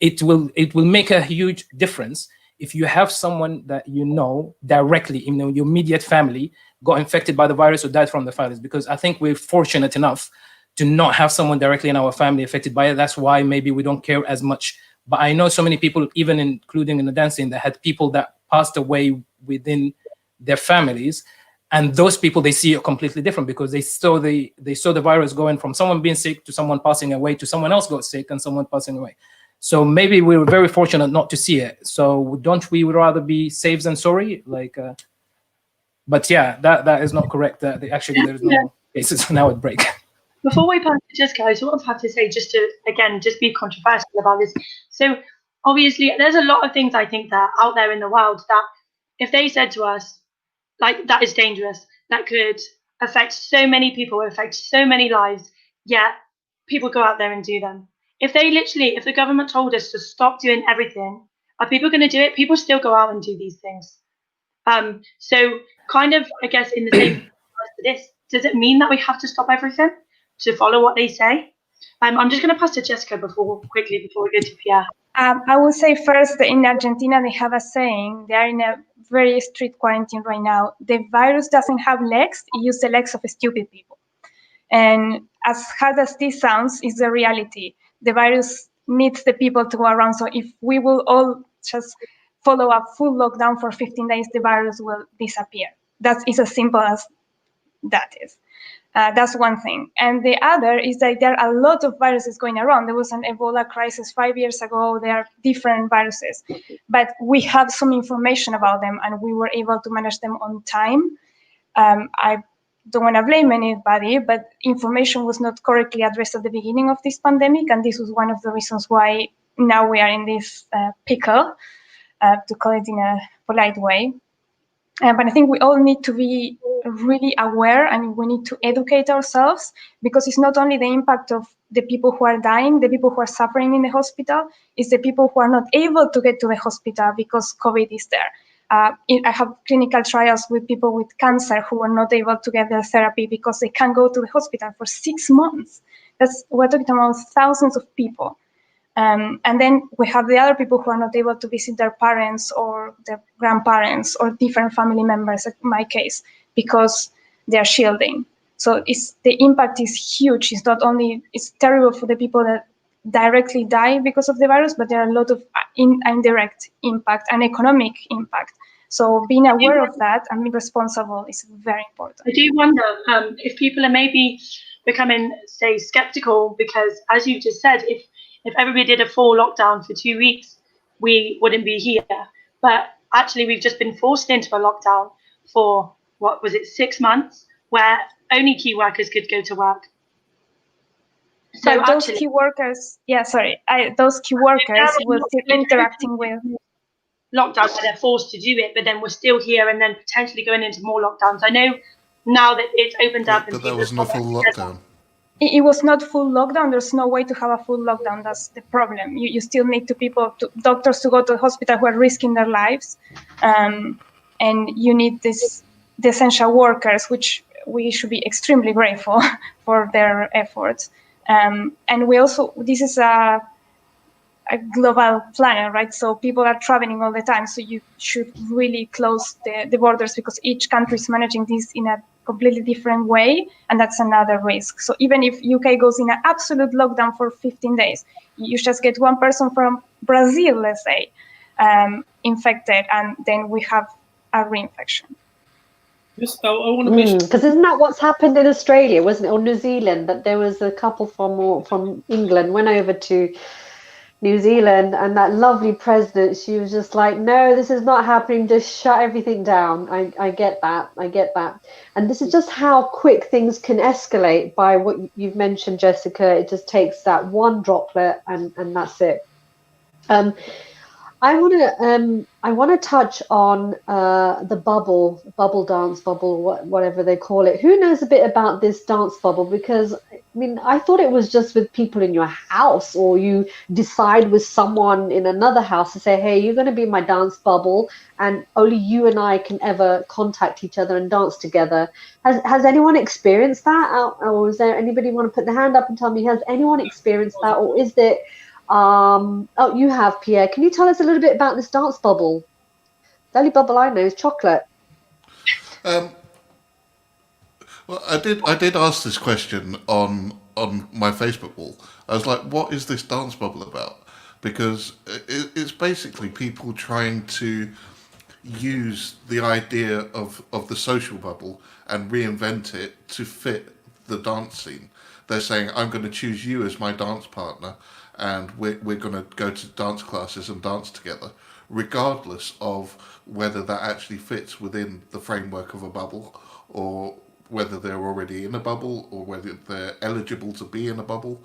it will make a huge difference if you have someone that you know directly, your immediate family got infected by the virus or died from the virus, because I think we're fortunate enough to not have someone directly in our family affected by it. That's why maybe we don't care as much. But I know so many people, even including in the dancing, that had people that passed away within their families. And those people, they see it completely different because they saw the virus going from someone being sick to someone passing away to someone else got sick and someone passing away. So maybe we were very fortunate not to see it. So don't we rather be safe than sorry? But yeah, that is not correct. That there's no cases now at break. Before we pass to Jessica, I sort of have to say, just to again just be controversial about this. So obviously, there's a lot of things I think that are out there in the world that if they said to us, like, that is dangerous, that could affect so many people, affect so many lives, yet people go out there and do them. If the government told us to stop doing everything, are people going to do it? People still go out and do these things. So kind of, I guess, in the same for this, does it mean that we have to stop everything to follow what they say? I'm just going to pass to Jessica before we go to Pierre. I will say first, in Argentina, they have a saying, they are in a very strict quarantine right now. The virus doesn't have legs, it uses the legs of stupid people. And as hard as this sounds, is the reality. The virus needs the people to go around. So if we will all just follow a full lockdown for 15 days, the virus will disappear. That is as simple as that is. That's one thing. And the other is that there are a lot of viruses going around. There was an Ebola crisis 5 years ago. There are different viruses, but we have some information about them and we were able to manage them on time. I don't want to blame anybody, but information was not correctly addressed at the beginning of this pandemic. And this was one of the reasons why now we are in this pickle, to call it in a polite way. But I think we all need to be really aware and we need to educate ourselves, because it's not only the impact of the people who are dying, the people who are suffering in the hospital, it's the people who are not able to get to the hospital because COVID is there. I have clinical trials with people with cancer who are not able to get their therapy because they can't go to the hospital for 6 months. We're talking about thousands of people. And then we have the other people who are not able to visit their parents or their grandparents or different family members, in my case, because they are shielding. So the impact is huge. It's terrible for the people that directly die because of the virus, but there are a lot of indirect impact and economic impact. So being aware of that and being responsible is very important. I do wonder if people are maybe becoming, say, skeptical, because as you just said, if everybody did a full lockdown for 2 weeks, we wouldn't be here. But actually, we've just been forced into a lockdown for, 6 months, where only key workers could go to work. So but those key workers, those key workers will be interacting with lockdowns where they're forced to do it, but then we're still here and then potentially going into more lockdowns. I know now that it's opened up. But that was not full lockdown. It was not full lockdown. There's no way to have a full lockdown. That's the problem. You still need doctors to go to the hospital who are risking their lives. And you need the essential workers, which we should be extremely grateful for their efforts. And this is a global planet, right? So people are traveling all the time. So you should really close the borders, because each country is managing this in a completely different way, and that's another risk. So even if UK goes in an absolute lockdown for 15 days, you just get one person from Brazil, let's say, infected, and then we have a reinfection. Yes, I want to mention, because isn't that what's happened in Australia, wasn't it, or New Zealand? That there was a couple from England went over to New Zealand, and that lovely president, she was just like, no, this is not happening, just shut everything down. I get that. And this is just how quick things can escalate by what you've mentioned, Jessica. It just takes that one droplet and that's it. I want to touch on the bubble dance, whatever they call it. Who knows a bit about this dance bubble? Because I thought it was just with people in your house, or you decide with someone in another house to say, hey, you're going to be my dance bubble, and only you and I can ever contact each other and dance together. Has anyone experienced that? Or is there anybody want to put their hand up and tell me, has anyone experienced that? Or is there you have, Pierre. Can you tell us a little bit about this dance bubble? The only bubble I know is chocolate. Well, I did ask this question on my Facebook wall. I was like, what is this dance bubble about? Because it's basically people trying to use the idea of the social bubble and reinvent it to fit the dance scene. They're saying, I'm going to choose you as my dance partner, and we're going to go to dance classes and dance together, regardless of whether that actually fits within the framework of a bubble, or whether they're already in a bubble, or whether they're eligible to be in a bubble.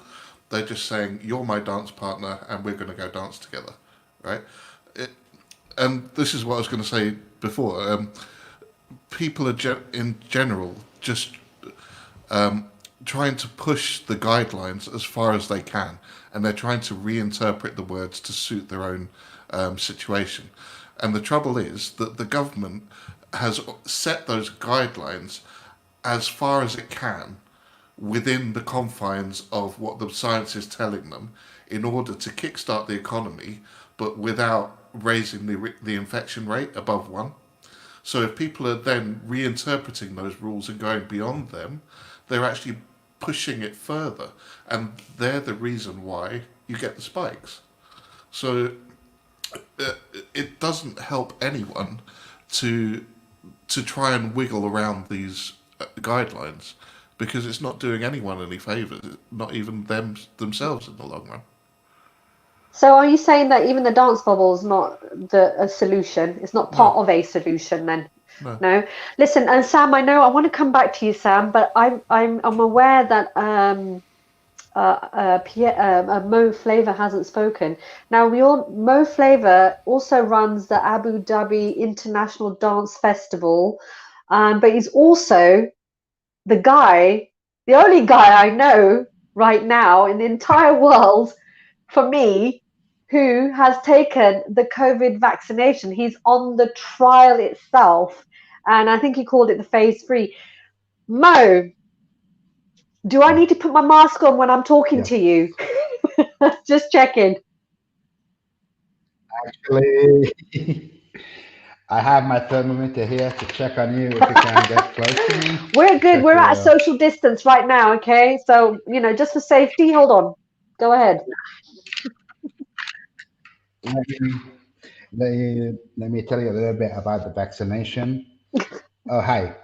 They're just saying, you're my dance partner and we're going to go dance together, right? And this is what I was going to say before. People are in general just trying to push the guidelines as far as they can, and they're trying to reinterpret the words to suit their own situation. And the trouble is that the government has set those guidelines as far as it can within the confines of what the science is telling them, in order to kickstart the economy, but without raising the infection rate above 1. So if people are then reinterpreting those rules and going beyond them, they're actually pushing it further, and they're the reason why you get the spikes. So it doesn't help anyone to try and wiggle around these guidelines, because it's not doing anyone any favors, not even themselves in the long run. So are you saying that even the dance bubble is not a solution? It's not part No, of a solution then? no. No. Listen, and Sam, I know I want to come back to you, Sam, but I'm aware that Mo Flavor hasn't spoken. Now Mo Flavor also runs the Abu Dhabi International Dance Festival, but he's also the only guy I know right now in the entire world, for me, who has taken the COVID vaccination. He's on the trial itself, and I think he called it the phase 3. Mo, do I need to put my mask on when I'm talking Yes. to you? Just checking. Actually, I have my thermometer here to check on you if you can get close to me. We're good. Check We're at a your. social distance right now, okay? So, just for safety, hold on. Go ahead. Let me, let me tell you a little bit about the vaccination. Oh, hi.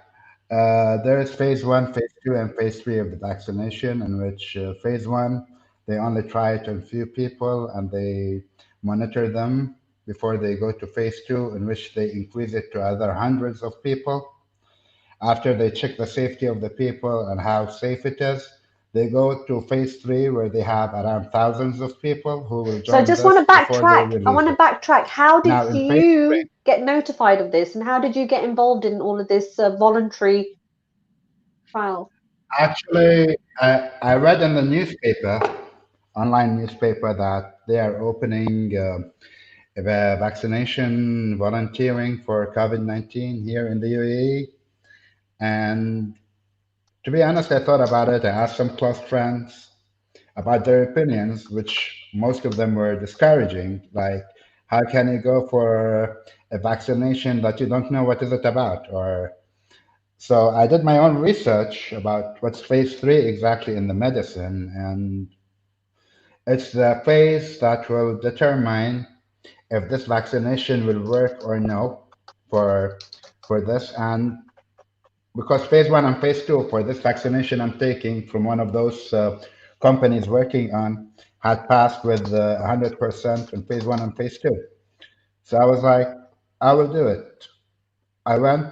There is phase 1, phase 2, and phase 3 of the vaccination, in which phase 1, they only try it on few people and they monitor them before they go to phase 2, in which they increase it to other hundreds of people. After they check the safety of the people and how safe it is, they go to phase 3, where they have around thousands of people who will So I join just want this to before they backtrack. I release want to it. backtrack. How did Now, in phase 3, you get notified of this, and how did you get involved in all of this voluntary trial? actually, I read in the newspaper, online newspaper, that they are opening the vaccination volunteering for COVID-19 here in the UAE. And to be honest, I thought about it. I asked some close friends about their opinions, which most of them were discouraging. Like, how can you go for a vaccination that you don't know what is it about? Or so I did my own research about what's phase 3 exactly in the medicine, and it's the phase that will determine if this vaccination will work or no for this. And because phase 1 and phase 2 for this vaccination I'm taking from one of those companies working on had passed with 100% in phase 1 and phase 2. So I was like, I will do it. I went.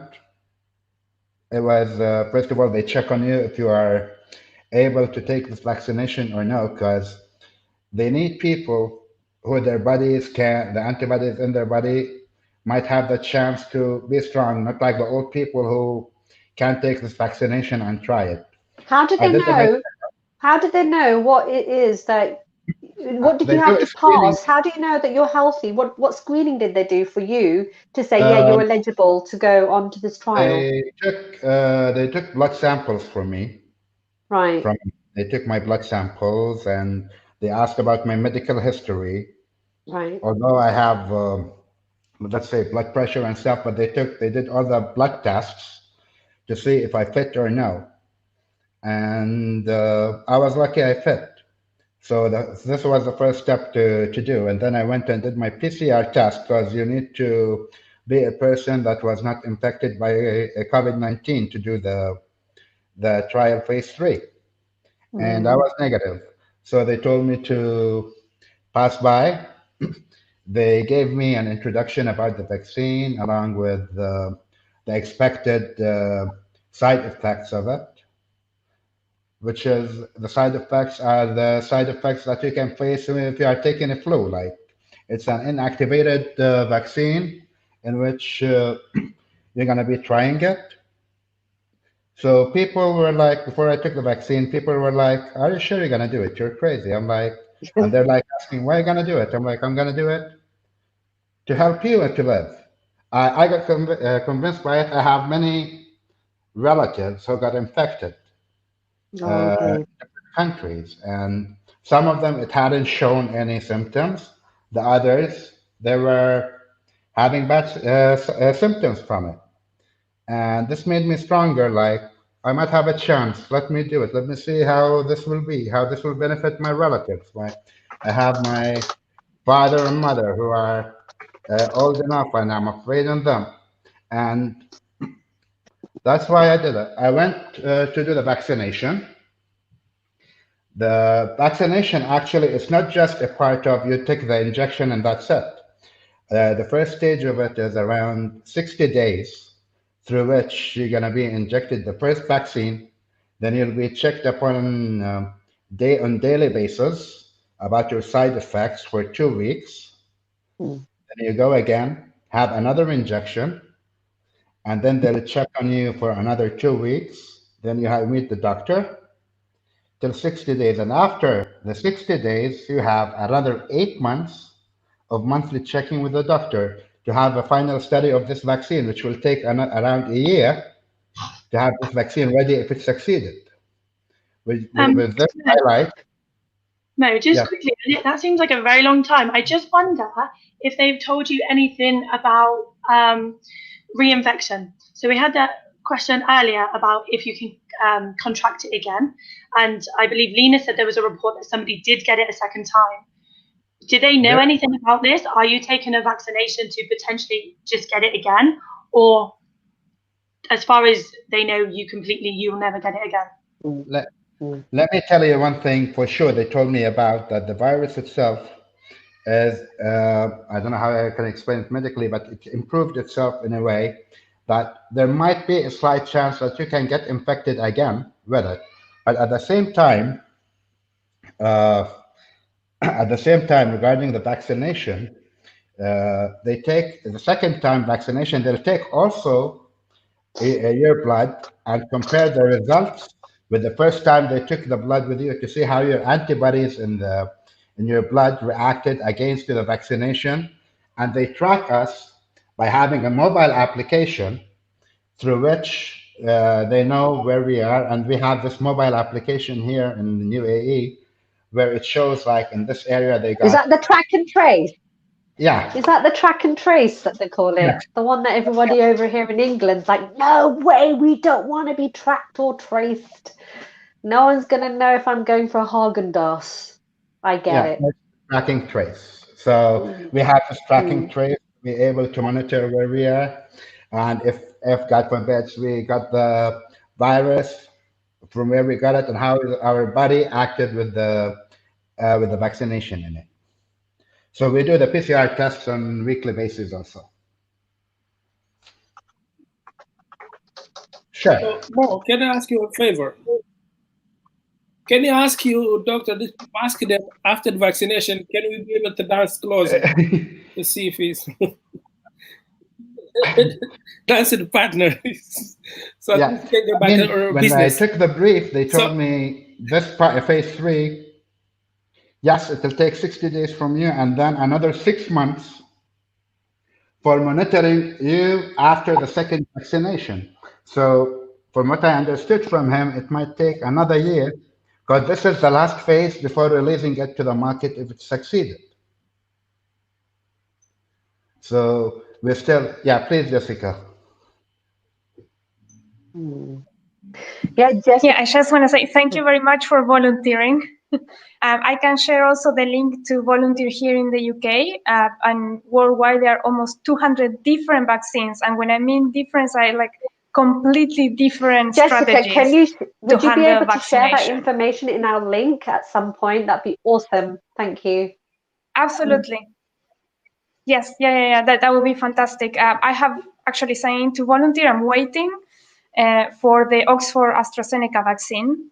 It was first of all, they check on you if you are able to take this vaccination or no, because they need people who their bodies can, the antibodies in their body might have the chance to be strong, not like the old people who can't take this vaccination and try it. How did I they did the know? How did they know what it is that? What did they you do have a to screening. pass? How do you know that you're healthy? What screening did they do for you to say, yeah, you're Um, eligible to go on to this trial? they took blood samples from me. Right, They took my blood samples and they asked about my medical history. right. Although I have let's say blood pressure and stuff, but they did all the blood tests to see if I fit or no. And I was lucky I fit. So this was the first step to do. And then I went and did my PCR test, because you need to be a person that was not infected by a COVID-19 to do the trial phase 3. And I was negative. So they told me to pass by. They gave me an introduction about the vaccine along with the expected side effects of it, which is the side effects are the side effects that you can face if you are taking a flu. Like, it's an inactivated vaccine in which you're going to be trying it. So people were like, before I took the vaccine, people were like, "Are you sure you're going to do it? You're crazy." I'm like, and they're like asking, "Why are you going to do it?" I'm like, "I'm going to do it to help you and to live." I got convinced by it. I have many relatives who got infected Oh, okay. countries, and some of them it hadn't shown any symptoms. The others, they were having bad symptoms from it, and this made me stronger. Like, I might have a chance. Let me do it. Let me see how this will be. How this will benefit my relatives. Like, I have my father and mother who are old enough, and I'm afraid of them. And That's why I did it. I went to do the vaccination. The vaccination actually is not just a part of you take the injection and that's it. The first stage of it is around 60 days through which you're going to be injected the first vaccine. Then you'll be checked upon on daily basis about your side effects for 2 weeks. Then you go again, have another injection, and then they'll check on you for another 2 weeks. Then you meet the doctor till 60 days. And after the 60 days, you have another 8 months of monthly checking with the doctor to have a final study of this vaccine, which will take around a year to have this vaccine ready if it succeeded. With this highlight. No, just quickly, that seems like a very long time. I just wonder if they've told you anything about reinfection. So we had that question earlier about if you can contract it again. And I believe Lena said there was a report that somebody did get it a second time. Did they know anything about this? Are you taking a vaccination to potentially just get it again? Or as far as they know, you'll never get it again? Let me tell you one thing for sure they told me about, that the virus itself is, I don't know how I can explain it medically, but it improved itself in a way that there might be a slight chance that you can get infected again with it. But at the same time, regarding the vaccination, they take the second time vaccination, they'll take also your blood and compare the results with the first time they took the blood with you to see how your antibodies in your blood reacted against the vaccination. And they track us by having a mobile application through which they know where we are. And we have this mobile application here in the UAE where it shows like in this area they got... Is that the track and trace? Yeah. Is that the track and trace that they call it? Yeah. The one that everybody over here in England's like, no way, we don't want to be tracked or traced. No one's going to know if I'm going for a Haagen-Dazs. I get it. Tracking trace. So we have this tracking trace to be able to monitor where we are. And if God forbid we got the virus, from where we got it and how our body acted with the vaccination in it. So we do the PCR tests on a weekly basis also. Sure. So, Mo, can I ask you a favor? Can I ask you, doctor, ask them after the vaccination, can we be able to dance closer to see if he's dancing partner? So yeah. we can get back to our when business. I took the brief, they told me this part, phase 3, yes, it will take 60 days from you and then another 6 months for monitoring you after the second vaccination. So from what I understood from him, it might take another year because this is the last phase before releasing it to the market if it succeeded. So we're still, please, Jessica. Yeah, I just want to say thank you very much for volunteering. I can share also the link to volunteer here in the UK, and worldwide there are almost 200 different vaccines. And when I mean difference, I like completely different strategies. Would you be able to share that information in our link at some point? That'd be awesome. Thank you. Absolutely. Yes, that would be fantastic. I have actually signed to volunteer. I'm waiting for the Oxford AstraZeneca vaccine,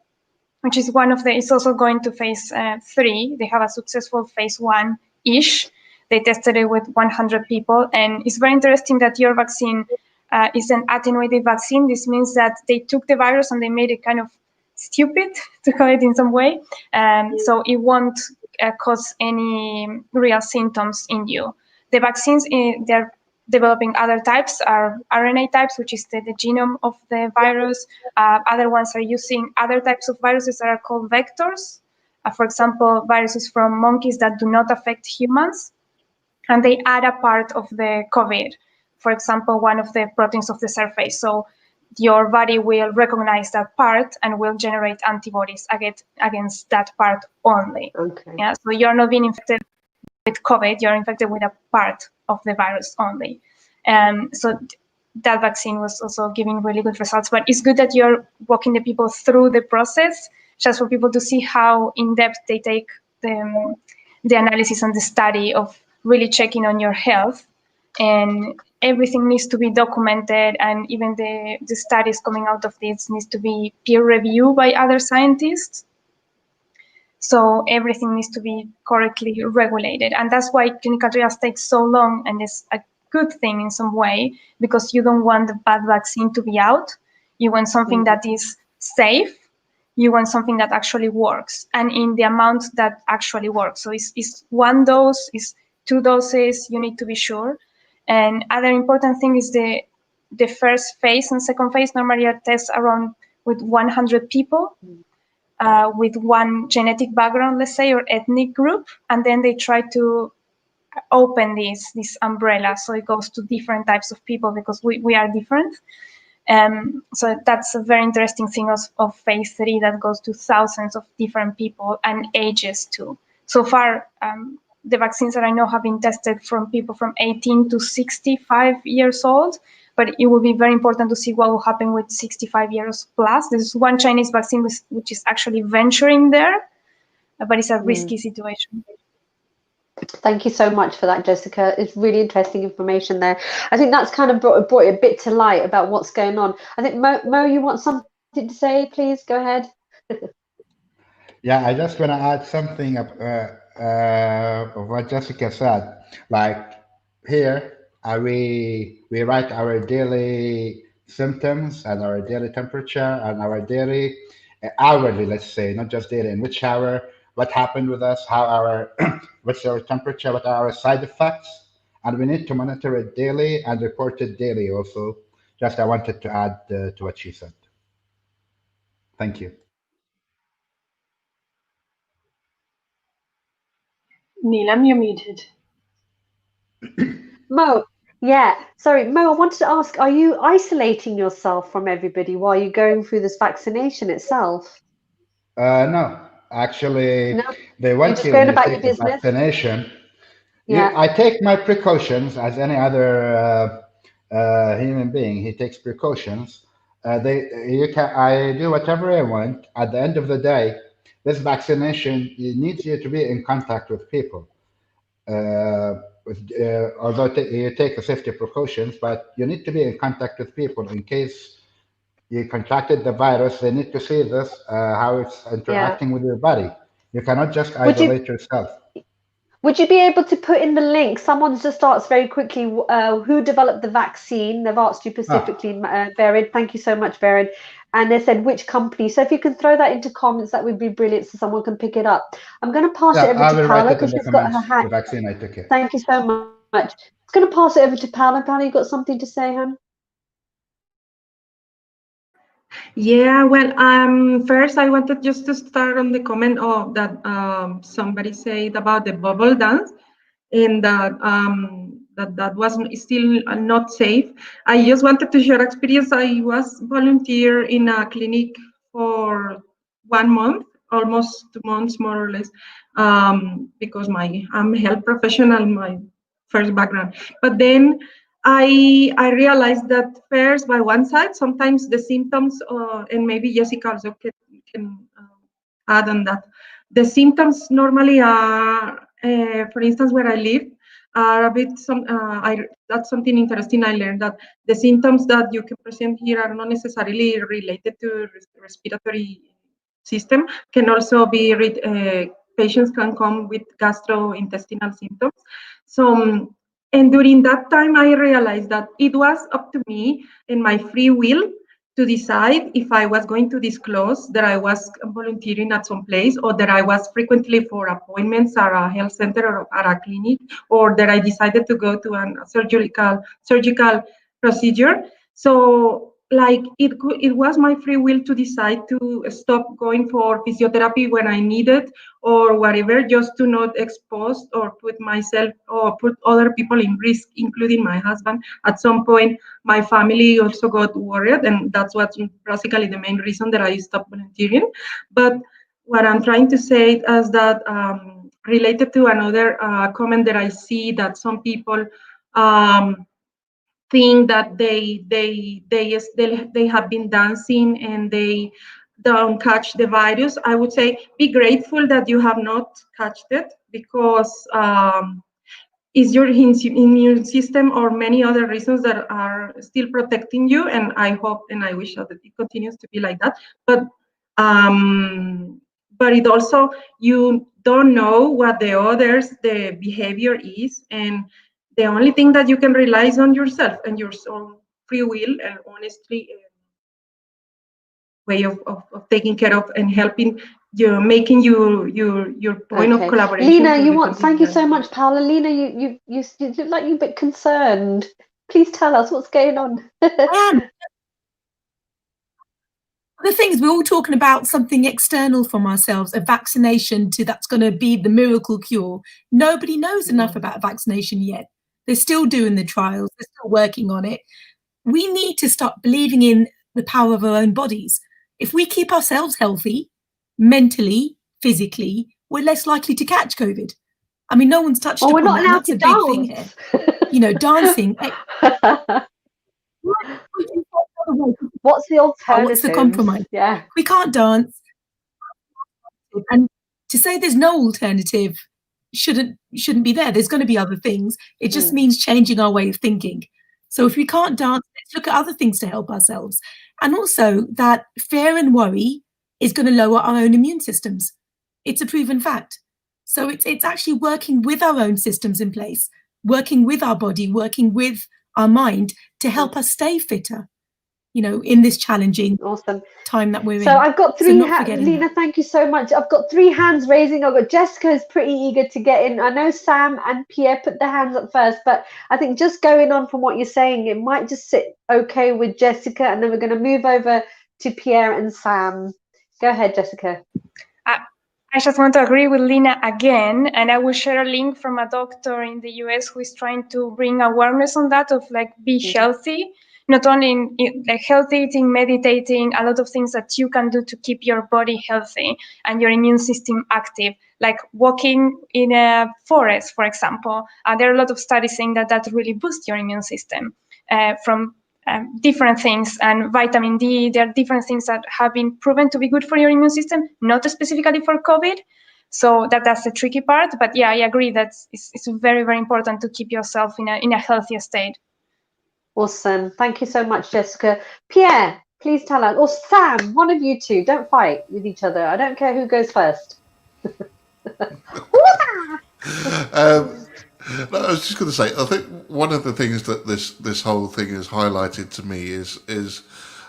which is it's also going to phase 3. They have a successful phase 1-ish. They tested it with 100 people. And it's very interesting that your vaccine is an attenuated vaccine. This means that they took the virus and they made it kind of stupid, to call it in some way. So it won't cause any real symptoms in you. The vaccines, they're developing other types, are RNA types, which is the genome of the virus. Other ones are using other types of viruses that are called vectors. For example, viruses from monkeys that do not affect humans. And they add a part of the COVID, for example, one of the proteins of the surface. So your body will recognize that part and will generate antibodies against that part only. Okay. Yeah, so you're not being infected with COVID, you're infected with a part of the virus only. So that vaccine was also giving really good results. But it's good that you're walking the people through the process, just for people to see how in depth they take the analysis and the study of really checking on your health. And everything needs to be documented, and even the studies coming out of this needs to be peer reviewed by other scientists. So everything needs to be correctly regulated. And that's why clinical trials take so long, and it's a good thing in some way, because you don't want the bad vaccine to be out. You want something that is safe. You want something that actually works, and in the amount that actually works. So it's one dose, it's 2 doses, you need to be sure. And other important thing is the first phase and second phase normally are tests around with 100 people. With one genetic background, let's say, or ethnic group, and then they try to open this umbrella so it goes to different types of people, because we are different. So that's a very interesting thing of phase 3 that goes to thousands of different people and ages too. So far, the vaccines that I know have been tested from people from 18 to 65 years old, but it will be very important to see what will happen with 65 years plus. There's one Chinese vaccine which is actually venturing there, but it's a risky situation. Thank you so much for that, Jessica. It's really interesting information there. I think that's kind of brought it a bit to light about what's going on. I think, Mo, you want something to say? Please go ahead. Yeah, I just want to add something of what Jessica said. Like here, we write our daily symptoms and our daily temperature and our daily hourly, let's say, not just daily, in which hour, what happened with us, how our what's our temperature, what are our side effects, and we need to monitor it daily and report it daily also. Just I wanted to add to what she said. Thank you. Neelam, you're muted. Mo, yeah, sorry, Mo, I wanted to ask, are you isolating yourself from everybody while you're going through this vaccination itself? No, actually, No, they you're want just you going when you about your take the business? vaccination. Yeah. I take my precautions as any other human being. He takes precautions. I do whatever I want. At the end of the day, this vaccination needs you to be in contact with people. Although you take the safety precautions, but you need to be in contact with people in case you contracted the virus. They need to see this, how it's interacting with your body. You cannot just isolate yourself. Would you be able to put in the link? Someone's just asked very quickly who developed the vaccine. They've asked you specifically, Verid. Thank you so much, Verid. And they said which company. So if you can throw that into comments, that would be brilliant so someone can pick it up. I'm going to pass it over to Paola because she's got her hand. The vaccine I took it. Thank you so much. I'm going to pass it over to Paola. Paola, you got something to say, hon? Yeah, well, first I wanted just to start on the comment that somebody said about the bubble dance, and that that was still not safe. I just wanted to share experience. I was volunteer in a clinic for 1 month, almost 2 months more or less, because I'm a health professional, my first background. But then I realized that first, by one side, sometimes the symptoms, and maybe Jessica also can add on that. The symptoms normally are, for instance, where I live, are a bit that's something interesting I learned, that the symptoms that you can present here are not necessarily related to respiratory system. Can also be patients can come with gastrointestinal symptoms. So and during that time I realized that it was up to me and my free will to decide if I was going to disclose that I was volunteering at some place, or that I was frequently for appointments at a health center or at a clinic, or that I decided to go to a surgical procedure. So like it was my free will to decide to stop going for physiotherapy when I needed or whatever, just to not expose or put myself or put other people in risk, including my husband. At some point, my family also got worried, and that's what's basically the main reason that I stopped volunteering. But what I'm trying to say is that related to another comment that I see, that some people think that they have been dancing and they don't catch the virus. I would say be grateful that you have not catched it, because it's your immune system or many other reasons that are still protecting you. And I hope and I wish that it continues to be like that. But it also, you don't know what the behavior is, and the only thing that you can rely is on yourself and your own free will and honestly way of taking care of and helping you, making your point of collaboration. Lena, thank you so much, Paula. Lena, you look like you're a bit concerned. Please tell us what's going on. The thing is, we're all talking about something external from ourselves, a vaccination that's going to be the miracle cure. Nobody knows enough about vaccination yet. They're still doing the trials. They're still working on it. We need to start believing in the power of our own bodies. If we keep ourselves healthy, mentally, physically, we're less likely to catch COVID. I mean, no one's touched upon that. That's a big thing here. You know, dancing. What's the alternative? What's the compromise? Yeah, we can't dance, and to say there's no alternative shouldn't be there. There's going to be other things. It just means changing our way of thinking. So if we can't dance, let's look at other things to help ourselves. And also that fear and worry is going to lower our own immune systems. It's a proven fact. So it's actually working with our own systems in place, working with our body, working with our mind to help us stay fitter, you know, in this challenging time that we're in. So I've got three hands. Lena, thank you so much. I've got 3 hands raising. I've got Jessica is pretty eager to get in. I know Sam and Pierre put their hands up first, but I think just going on from what you're saying, it might just sit okay with Jessica, and then we're going to move over to Pierre and Sam. Go ahead, Jessica. I just want to agree with Lena again, and I will share a link from a doctor in the US who is trying to bring awareness on that, of like be healthy, not only in like healthy eating, meditating, a lot of things that you can do to keep your body healthy and your immune system active, like walking in a forest, for example. There are a lot of studies saying that really boosts your immune system from different things, and vitamin D. There are different things that have been proven to be good for your immune system, not specifically for COVID. So that's the tricky part. But yeah, I agree that it's very, very important to keep yourself in a healthier state. Awesome. Thank you so much, Jessica. Pierre, please tell us, or Sam, one of you two, don't fight with each other. I don't care who goes first. No, I was just going to say, I think one of the things that this whole thing has highlighted to me is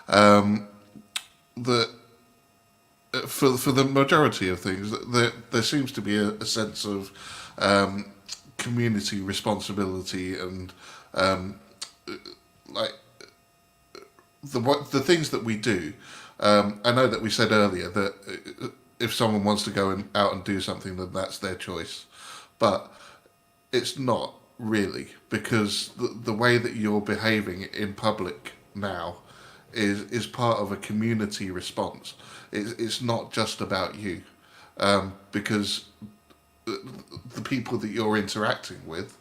that for the majority of things, there seems to be a sense of community responsibility and like the things that we do. I know that we said earlier that if someone wants to go out and do something, then that's their choice, but it's not really, because the way that you're behaving in public now is part of a community response. It's not just about you, because the people that you're interacting with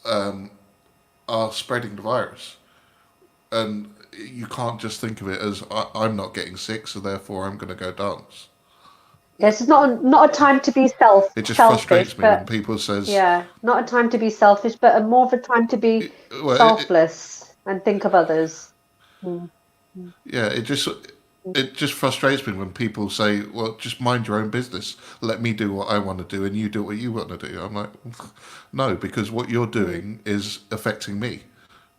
are spreading the virus, and you can't just think of it as I'm not getting sick, so therefore I'm going to go dance. Yes, it's not a time to be selfish. It just frustrates me when people says, yeah, not a time to be selfish, but more of a time to be selfless and think of others. Yeah, it just frustrates me when people say, well, just mind your own business. Let me do what I want to do and you do what you want to do. I'm like, no, because what you're doing is affecting me.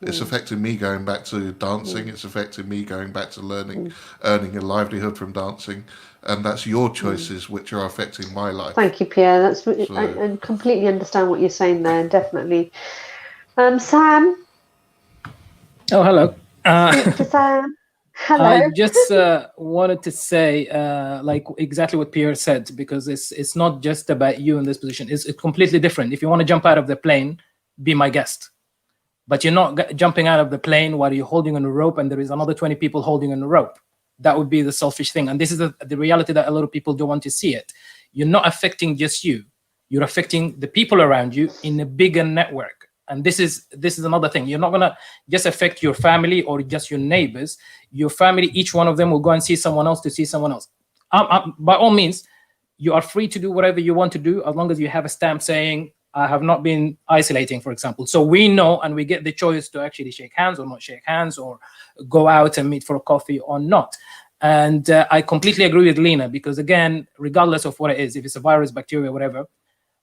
It's affecting me going back to dancing. It's affecting me going back to learning, earning a livelihood from dancing. And that's your choices which are affecting my life. Thank you, Pierre. I completely understand what you're saying there, definitely. Sam? Oh, hello. Speak to Sam. Hello. I just wanted to say, like exactly what Pierre said, because it's not just about you in this position. It's completely different. If you want to jump out of the plane, be my guest. But you're not jumping out of the plane while you're holding on a rope and there is another 20 people holding on a rope. That would be the selfish thing. And this is the reality that a lot of people don't want to see it. You're not affecting just you. You're affecting the people around you in a bigger network. And this is another thing. You're not gonna just affect your family or just your neighbors. Your family, each one of them will go and see someone else to see someone else. By all means, you are free to do whatever you want to do as long as you have a stamp saying, I have not been isolating, for example. So we know and we get the choice to actually shake hands or not shake hands, or go out and meet for a coffee or not. And I completely agree with Lena, because again, regardless of what it is, if it's a virus, bacteria, whatever,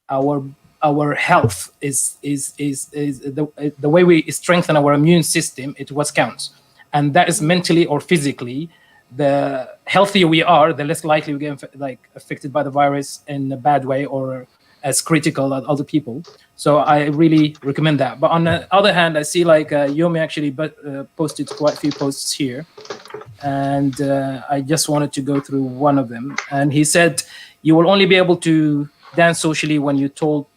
our health is the way we strengthen our immune system. It what counts, and that is mentally or physically. The healthier we are, the less likely we get affected by the virus in a bad way or as critical as other people. So I really recommend that. But on the other hand, I see like Yomi actually posted quite a few posts here, and I just wanted to go through one of them. And he said, you will only be able to dance socially when you're told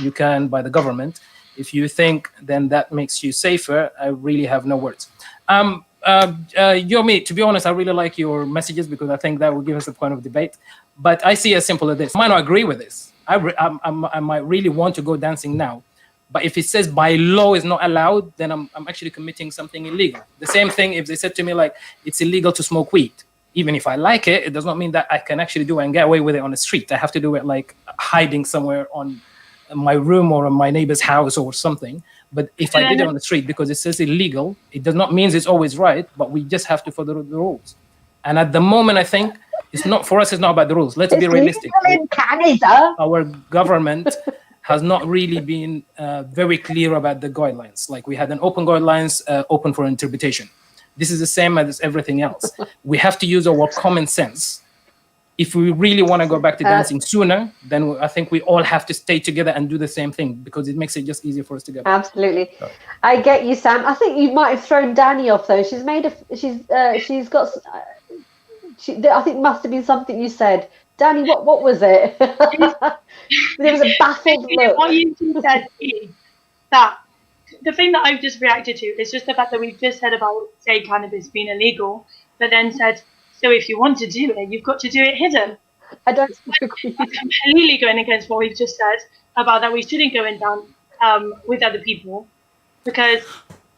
you can by the government. If you think then that makes you safer, I really have no words. Yomi, to be honest, I really like your messages, because I think that will give us a point of debate. But I see it as simple as this. I might not agree with this. I might really want to go dancing now. But if it says by law is not allowed, then I'm actually committing something illegal. The same thing if they said to me like it's illegal to smoke weed. Even if I like it, it does not mean that I can actually do it and get away with it on the street. I have to do it like hiding somewhere on my room or in my neighbor's house or something. But if I did it on the street because it says illegal, it does not mean it's always right, but we just have to follow the rules. And at the moment, I think it's not, for us, it's not about the rules. Let's be realistic. In Canada. Our government has not really been very clear about the guidelines. Like we had an open guidelines, open for interpretation. This is the same as everything else. We have to use our common sense. If we really want to go back to dancing sooner, then I think we all have to stay together and do the same thing, because it makes it just easier for us to go. Absolutely. I get you, Sam. I think you might have thrown Danny off though. She's made a, she's got, I think must have been something you said. Danny, what was it? There was a baffled look. What you said is that the thing that I've just reacted to is just the fact that we've just said about, say, cannabis being illegal, but then said, so if you want to do it, you've got to do it hidden. I don't agree. That's completely going against what we've just said about that we shouldn't go in down with other people, because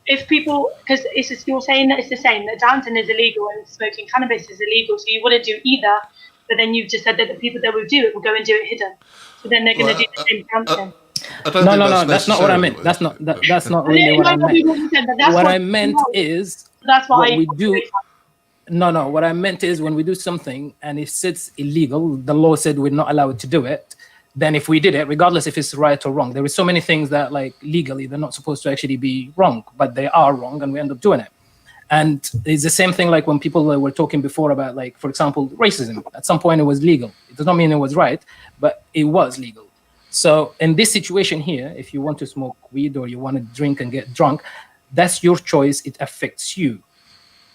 if people, because you're saying that it's the same, that dancing is illegal and smoking cannabis is illegal, so you wouldn't do either, but then you've just said that the people that will do it will go and do it hidden. So then they're going to do the same dancing. No, that's not what I meant. That's not really what I meant. What I meant is what we do. No, what I meant is when we do something and it says illegal, the law said we're not allowed to do it, then if we did it, regardless if it's right or wrong, there is so many things that like legally they're not supposed to actually be wrong, but they are wrong and we end up doing it. And it's the same thing like when people were talking before about, like, for example, racism. At some point it was legal. It does not mean it was right, but it was legal. So in this situation here, if you want to smoke weed or you want to drink and get drunk, that's your choice. It affects you.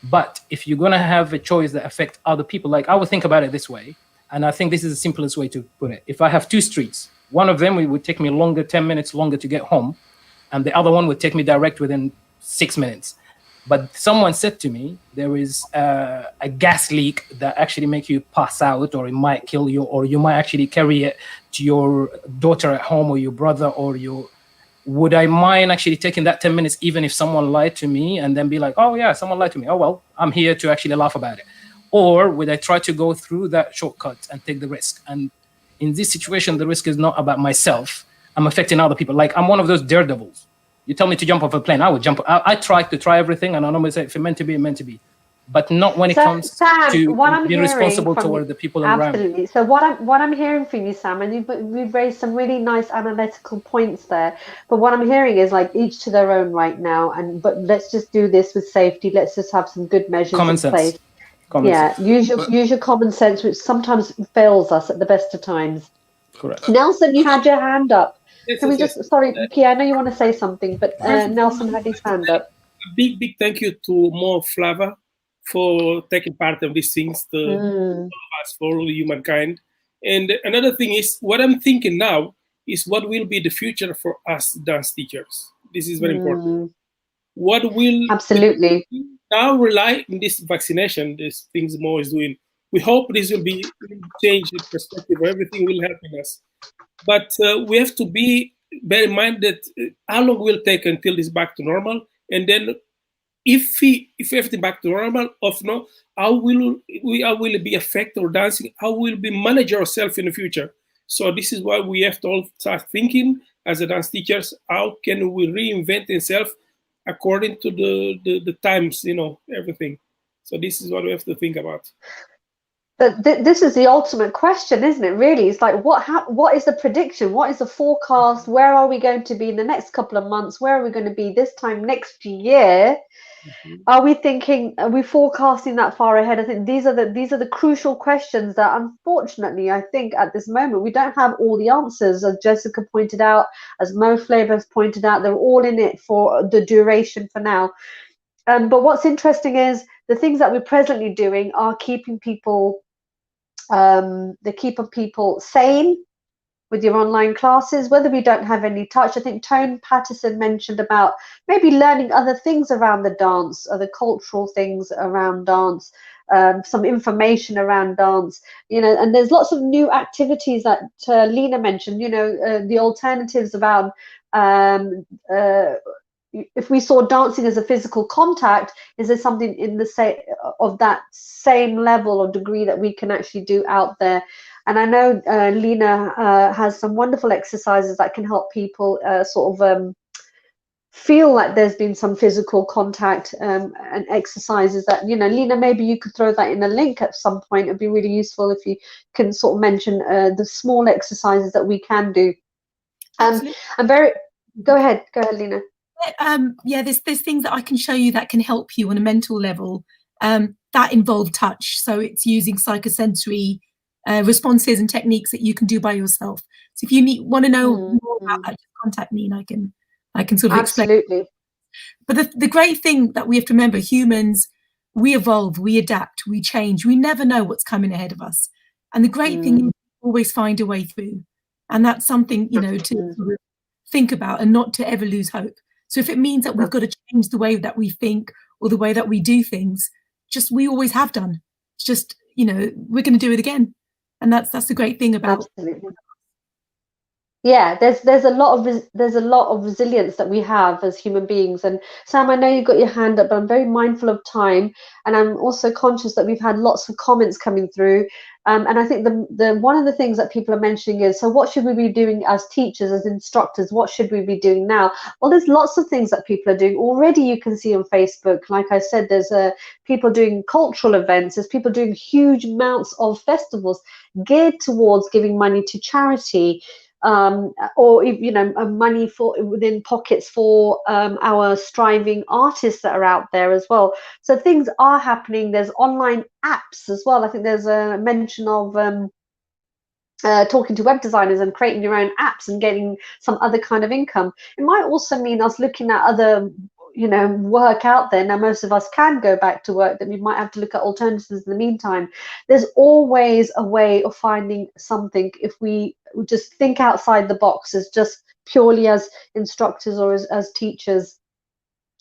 But if you're going to have a choice that affects other people, like I would think about it this way, and I think this is the simplest way to put it. If I have two streets, one of them it would take me longer, 10 minutes longer to get home, and the other one would take me direct within 6 minutes. But someone said to me, there is a gas leak that actually makes you pass out, or it might kill you, or you might actually carry it to your daughter at home or your brother or your... Would I mind actually taking that 10 minutes, even if someone lied to me, and then be like, oh yeah, someone lied to me. Oh, well, I'm here to actually laugh about it. Or would I try to go through that shortcut and take the risk? And in this situation, the risk is not about myself. I'm affecting other people. Like I'm one of those daredevils. You tell me to jump off a plane, I would jump. I try to try everything, and I normally say, if it's meant to be, it's meant to be. But not when it comes Sam, to being responsible toward the people around. Absolutely. So what I'm hearing from you, Sam, and you've raised some really nice analytical points there. But what I'm hearing is like each to their own right now. But let's just do this with safety. Let's just have some good measures in place. Use your common sense, which sometimes fails us at the best of times. Correct. Nelson, you had your hand up. Can we Yes. sorry, Pierre, I know you want to say something, but Nelson had his hand up. A big thank you to Mo Flava for taking part of these things, all of us, for humankind. And another thing is, what I'm thinking now is what will be the future for us dance teachers. This is very important. What will absolutely now rely on this vaccination, these things Mo is doing. We hope this will change the perspective. Everything will help in us. But we have to be bear in mind that how long will it take until it's back to normal, and then if everything back to normal, of no, how will it be affected or dancing? How will we manage ourselves in the future? So this is why we have to all start thinking as a dance teachers. How can we reinvent ourselves according to the times? Everything. So this is what we have to think about. But this is the ultimate question, isn't it? Really, it's like what is the prediction? What is the forecast? Where are we going to be in the next couple of months? Where are we going to be this time next year? Are we thinking? Are we forecasting that far ahead? I think these are the crucial questions that, unfortunately, I think at this moment we don't have all the answers. As Jessica pointed out, as 𝘼𝙪𝙜𝙪 has pointed out, they're all in it for the duration for now. But what's interesting is the things that we're presently doing are keeping people. They're keeping people sane with your online classes, whether we don't have any touch. I think Tone Patterson mentioned about maybe learning other things around the dance, other cultural things around dance, some information around dance, and there's lots of new activities that Lena mentioned, the alternatives about if we saw dancing as a physical contact, is there something in the of that same level or degree that we can actually do out there? And I know Lena has some wonderful exercises that can help people feel like there's been some physical contact and exercises that, Lena, maybe you could throw that in a link at some point. It'd be really useful if you can sort of mention the small exercises that we can do. Go ahead, Lena. Yeah, there's things that I can show you that can help you on a mental level that involve touch. So it's using psychosensory responses and techniques that you can do by yourself. So if you want to know more about that, just contact me and I can sort of explain. Absolutely. But the great thing that we have to remember, humans, we evolve, we adapt, we change. We never know what's coming ahead of us. And the great thing is we always find a way through. And that's something, to sort of think about and not to ever lose hope. So if it means that we've got to change the way that we think or the way that we do things, we always have done. It's just, we're going to do it again. And that's the great thing about. Absolutely. Yeah, there's a lot of resilience that we have as human beings. And Sam, I know you've got your hand up, but I'm very mindful of time, and I'm also conscious that we've had lots of comments coming through. And I think the one of the things that people are mentioning is, so what should we be doing as teachers, as instructors? What should we be doing now? Well, there's lots of things that people are doing already. You can see on Facebook, like I said, there's people doing cultural events. There's people doing huge amounts of festivals geared towards giving money to charity. Or money within pockets for our striving artists that are out there as well. So things are happening. There's online apps as well. I think there's a mention of talking to web designers and creating your own apps and getting some other kind of income. It might also mean us looking at other work out there. Now, most of us can go back to work, that we might have to look at alternatives in the meantime. There's always a way of finding something if we just think outside the box, as just purely as instructors or as teachers.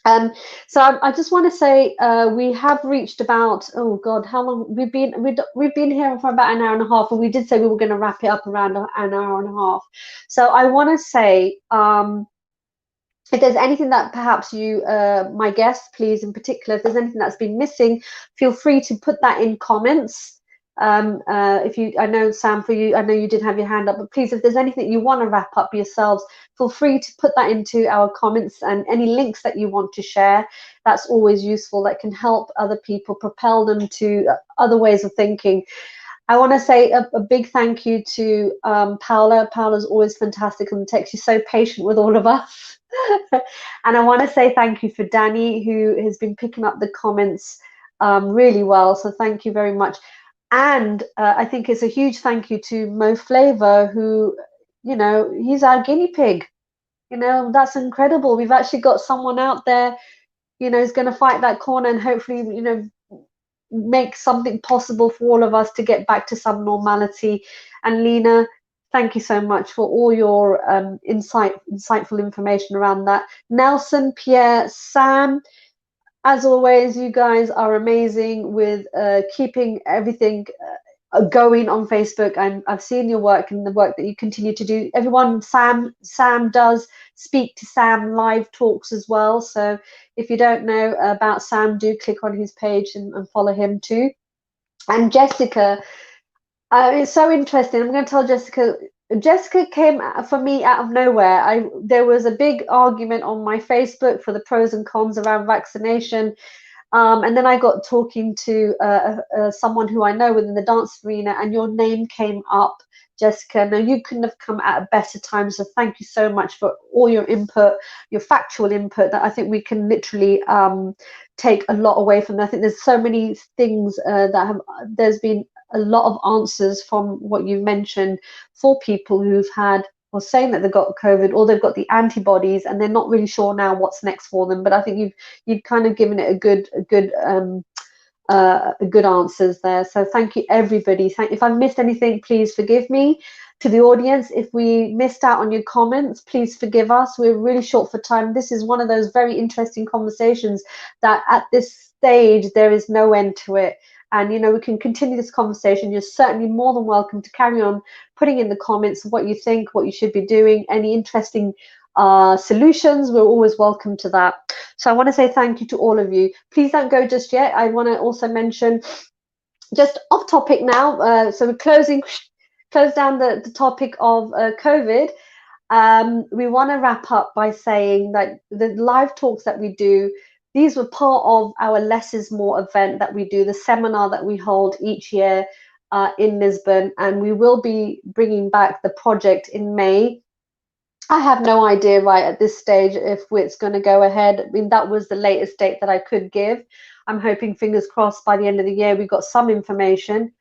So I just want to say we have reached about, oh God, how long we've been here for about an hour and a half, and we did say we were going to wrap it up around an hour and a half. So I want to say, if there's anything that perhaps you, my guests, please, in particular, if there's anything that's been missing, feel free to put that in comments. I know, Sam, for you, I know you did have your hand up, but please, if there's anything you want to wrap up yourselves, feel free to put that into our comments, and any links that you want to share. That's always useful. That can help other people, propel them to other ways of thinking. I want to say a big thank you to Paula. Paula's always fantastic on the text. She's so patient with all of us. And I want to say thank you for Danny, who has been picking up the comments really well. So thank you very much. And I think it's a huge thank you to 𝘼𝙪𝙜𝙪𝙜𝙪, who, he's our guinea pig. That's incredible. We've actually got someone out there, who's going to fight that corner and hopefully, make something possible for all of us to get back to some normality. And Lena, thank you so much for all your insightful information around that. Nelson, Pierre, Sam, as always, you guys are amazing with keeping everything going on Facebook, and I've seen your work and the work that you continue to do. Everyone, Sam does Speak to Sam live talks as well. So if you don't know about Sam, do click on his page and follow him too. And Jessica, it's so interesting. I'm going to tell Jessica. Jessica came for me out of nowhere. There was a big argument on my Facebook for the pros and cons around vaccination. And then I got talking to someone who I know within the dance arena, and your name came up, Jessica. Now, you couldn't have come at a better time, so thank you so much for all your input, your factual input, that I think we can literally take a lot away from that. I think there's so many things there's been a lot of answers from what you mentioned for people who've had, or saying that they've got COVID or they've got the antibodies and they're not really sure now what's next for them. But I think you've kind of given it a good answers there. So thank you, everybody. If I missed anything, please forgive me. To the audience, if we missed out on your comments, please forgive us. We're really short for time. This is one of those very interesting conversations that at this stage there is no end to it. And, you know, we can continue this conversation. You're certainly more than welcome to carry on putting in the comments what you think, what you should be doing, any interesting solutions. We're always welcome to that. So I want to say thank you to all of you. Please don't go just yet. I want to also mention, just off topic now, so we're close down the topic of COVID. We want to wrap up by saying that the live talks that we do, these were part of our Less is More event that we do, the seminar that we hold each year in Lisbon, and we will be bringing back the project in May. I have no idea right at this stage if it's going to go ahead. I mean, that was the latest date that I could give. I'm hoping, fingers crossed, by the end of the year we've got some information.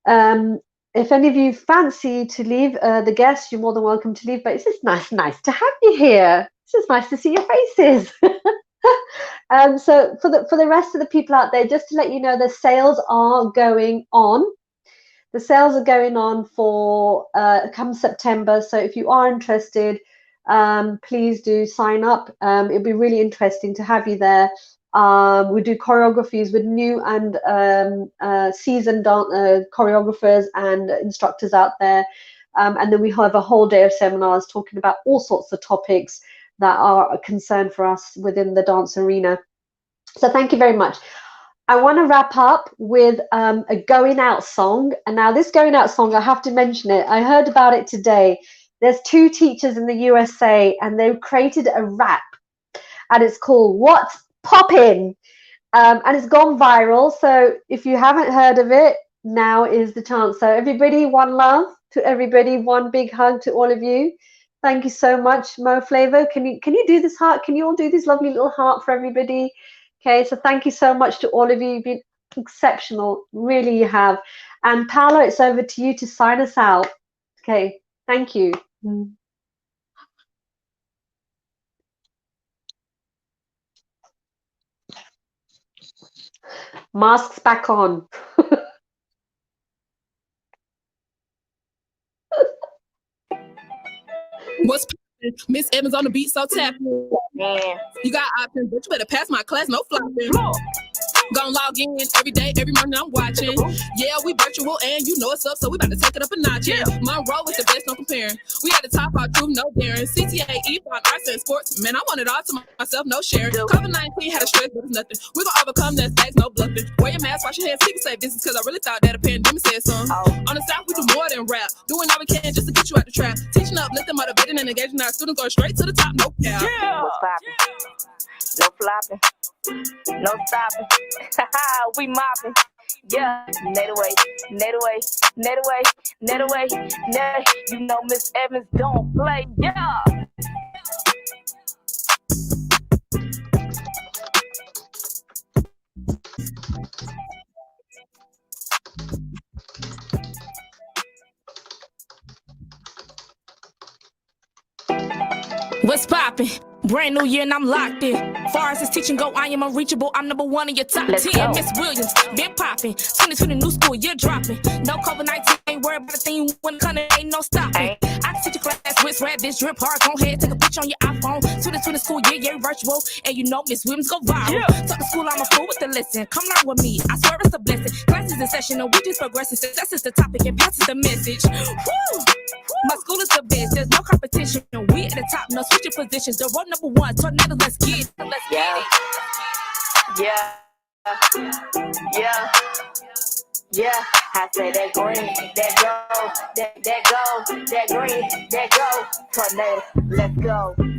If any of you fancy to leave, the guests, you're more than welcome to leave, but it's just nice to have you here. It's just nice to see your faces. So for the rest of the people out there, just to let you know, the sales are going on. The sales are going on for come September. So if you are interested, please do sign up. It'll be really interesting to have you there. We do choreographies with new and seasoned choreographers and instructors out there. And then we have a whole day of seminars talking about all sorts of topics that are a concern for us within the dance arena. So thank you very much. I want to wrap up with a going out song. And now this going out song, I have to mention it. I heard about it today. There's 2 teachers in the USA and they've created a rap and it's called What's Poppin'? And it's gone viral. So if you haven't heard of it, now is the chance. So everybody, one love to everybody, one big hug to all of you. Thank you so much, Mo Flavor. Can you do this heart? Can you all do this lovely little heart for everybody? Okay, so thank you so much to all of you. You've been exceptional, really you have. And Paolo, it's over to you to sign us out. Okay, thank you. Masks back on. What's Miss Evans on the beat, so tap. You got options, but you better pass my class, no flopping. Gonna log in every day, every morning I'm watching. Yeah, we virtual and you know it's up, so we about to take it up a notch. Yeah, my role is the best, no comparing. We had to top our truth, no daring. CTA, E5, arts and sports. Man, I want it all to myself, no sharing. COVID-19 had a stress, but it's nothing. We gonna overcome that facts, no bluffing. Wear your mask, wash your hands, keep it safe distance, cause I really thought that a pandemic said something. On the South, we do more than rap. Doing all we can just to get you out the trap. Teaching up, lifting, motivating, and engaging our students, going straight to the top, no cap. Yeah. What's poppin'? No flopping, no stopping. We mopping. Yeah, net away, net away, net away, net away, net. You know Miss Evans don't play. Yeah. What's poppin'? Brand new year and I'm locked in. Far as this teaching go, I am unreachable. I'm number 1 in your top 10. Miss Williams, been popping. 2020 new school, you're dropping. No COVID-19, ain't worried about a thing. When it ain't no stopping. I can teach a class with Chris Red, this drip hard. Go ahead, take a picture on your iPhone. To the school, yeah, virtual. And you know Miss Williams go viral. Yeah. Talk to school, I'm a fool with the lesson. Come learn with me, I swear it's a blessing. Classes in session, and we just progressing. Success is the topic and passes the message. Woo! My school is the best, there's no competition. We at the top, no switching positions. The road number one, tornado, let's get it. Let's get it. Yeah. I say that green, that gold, that green, that gold, tornado, let's go.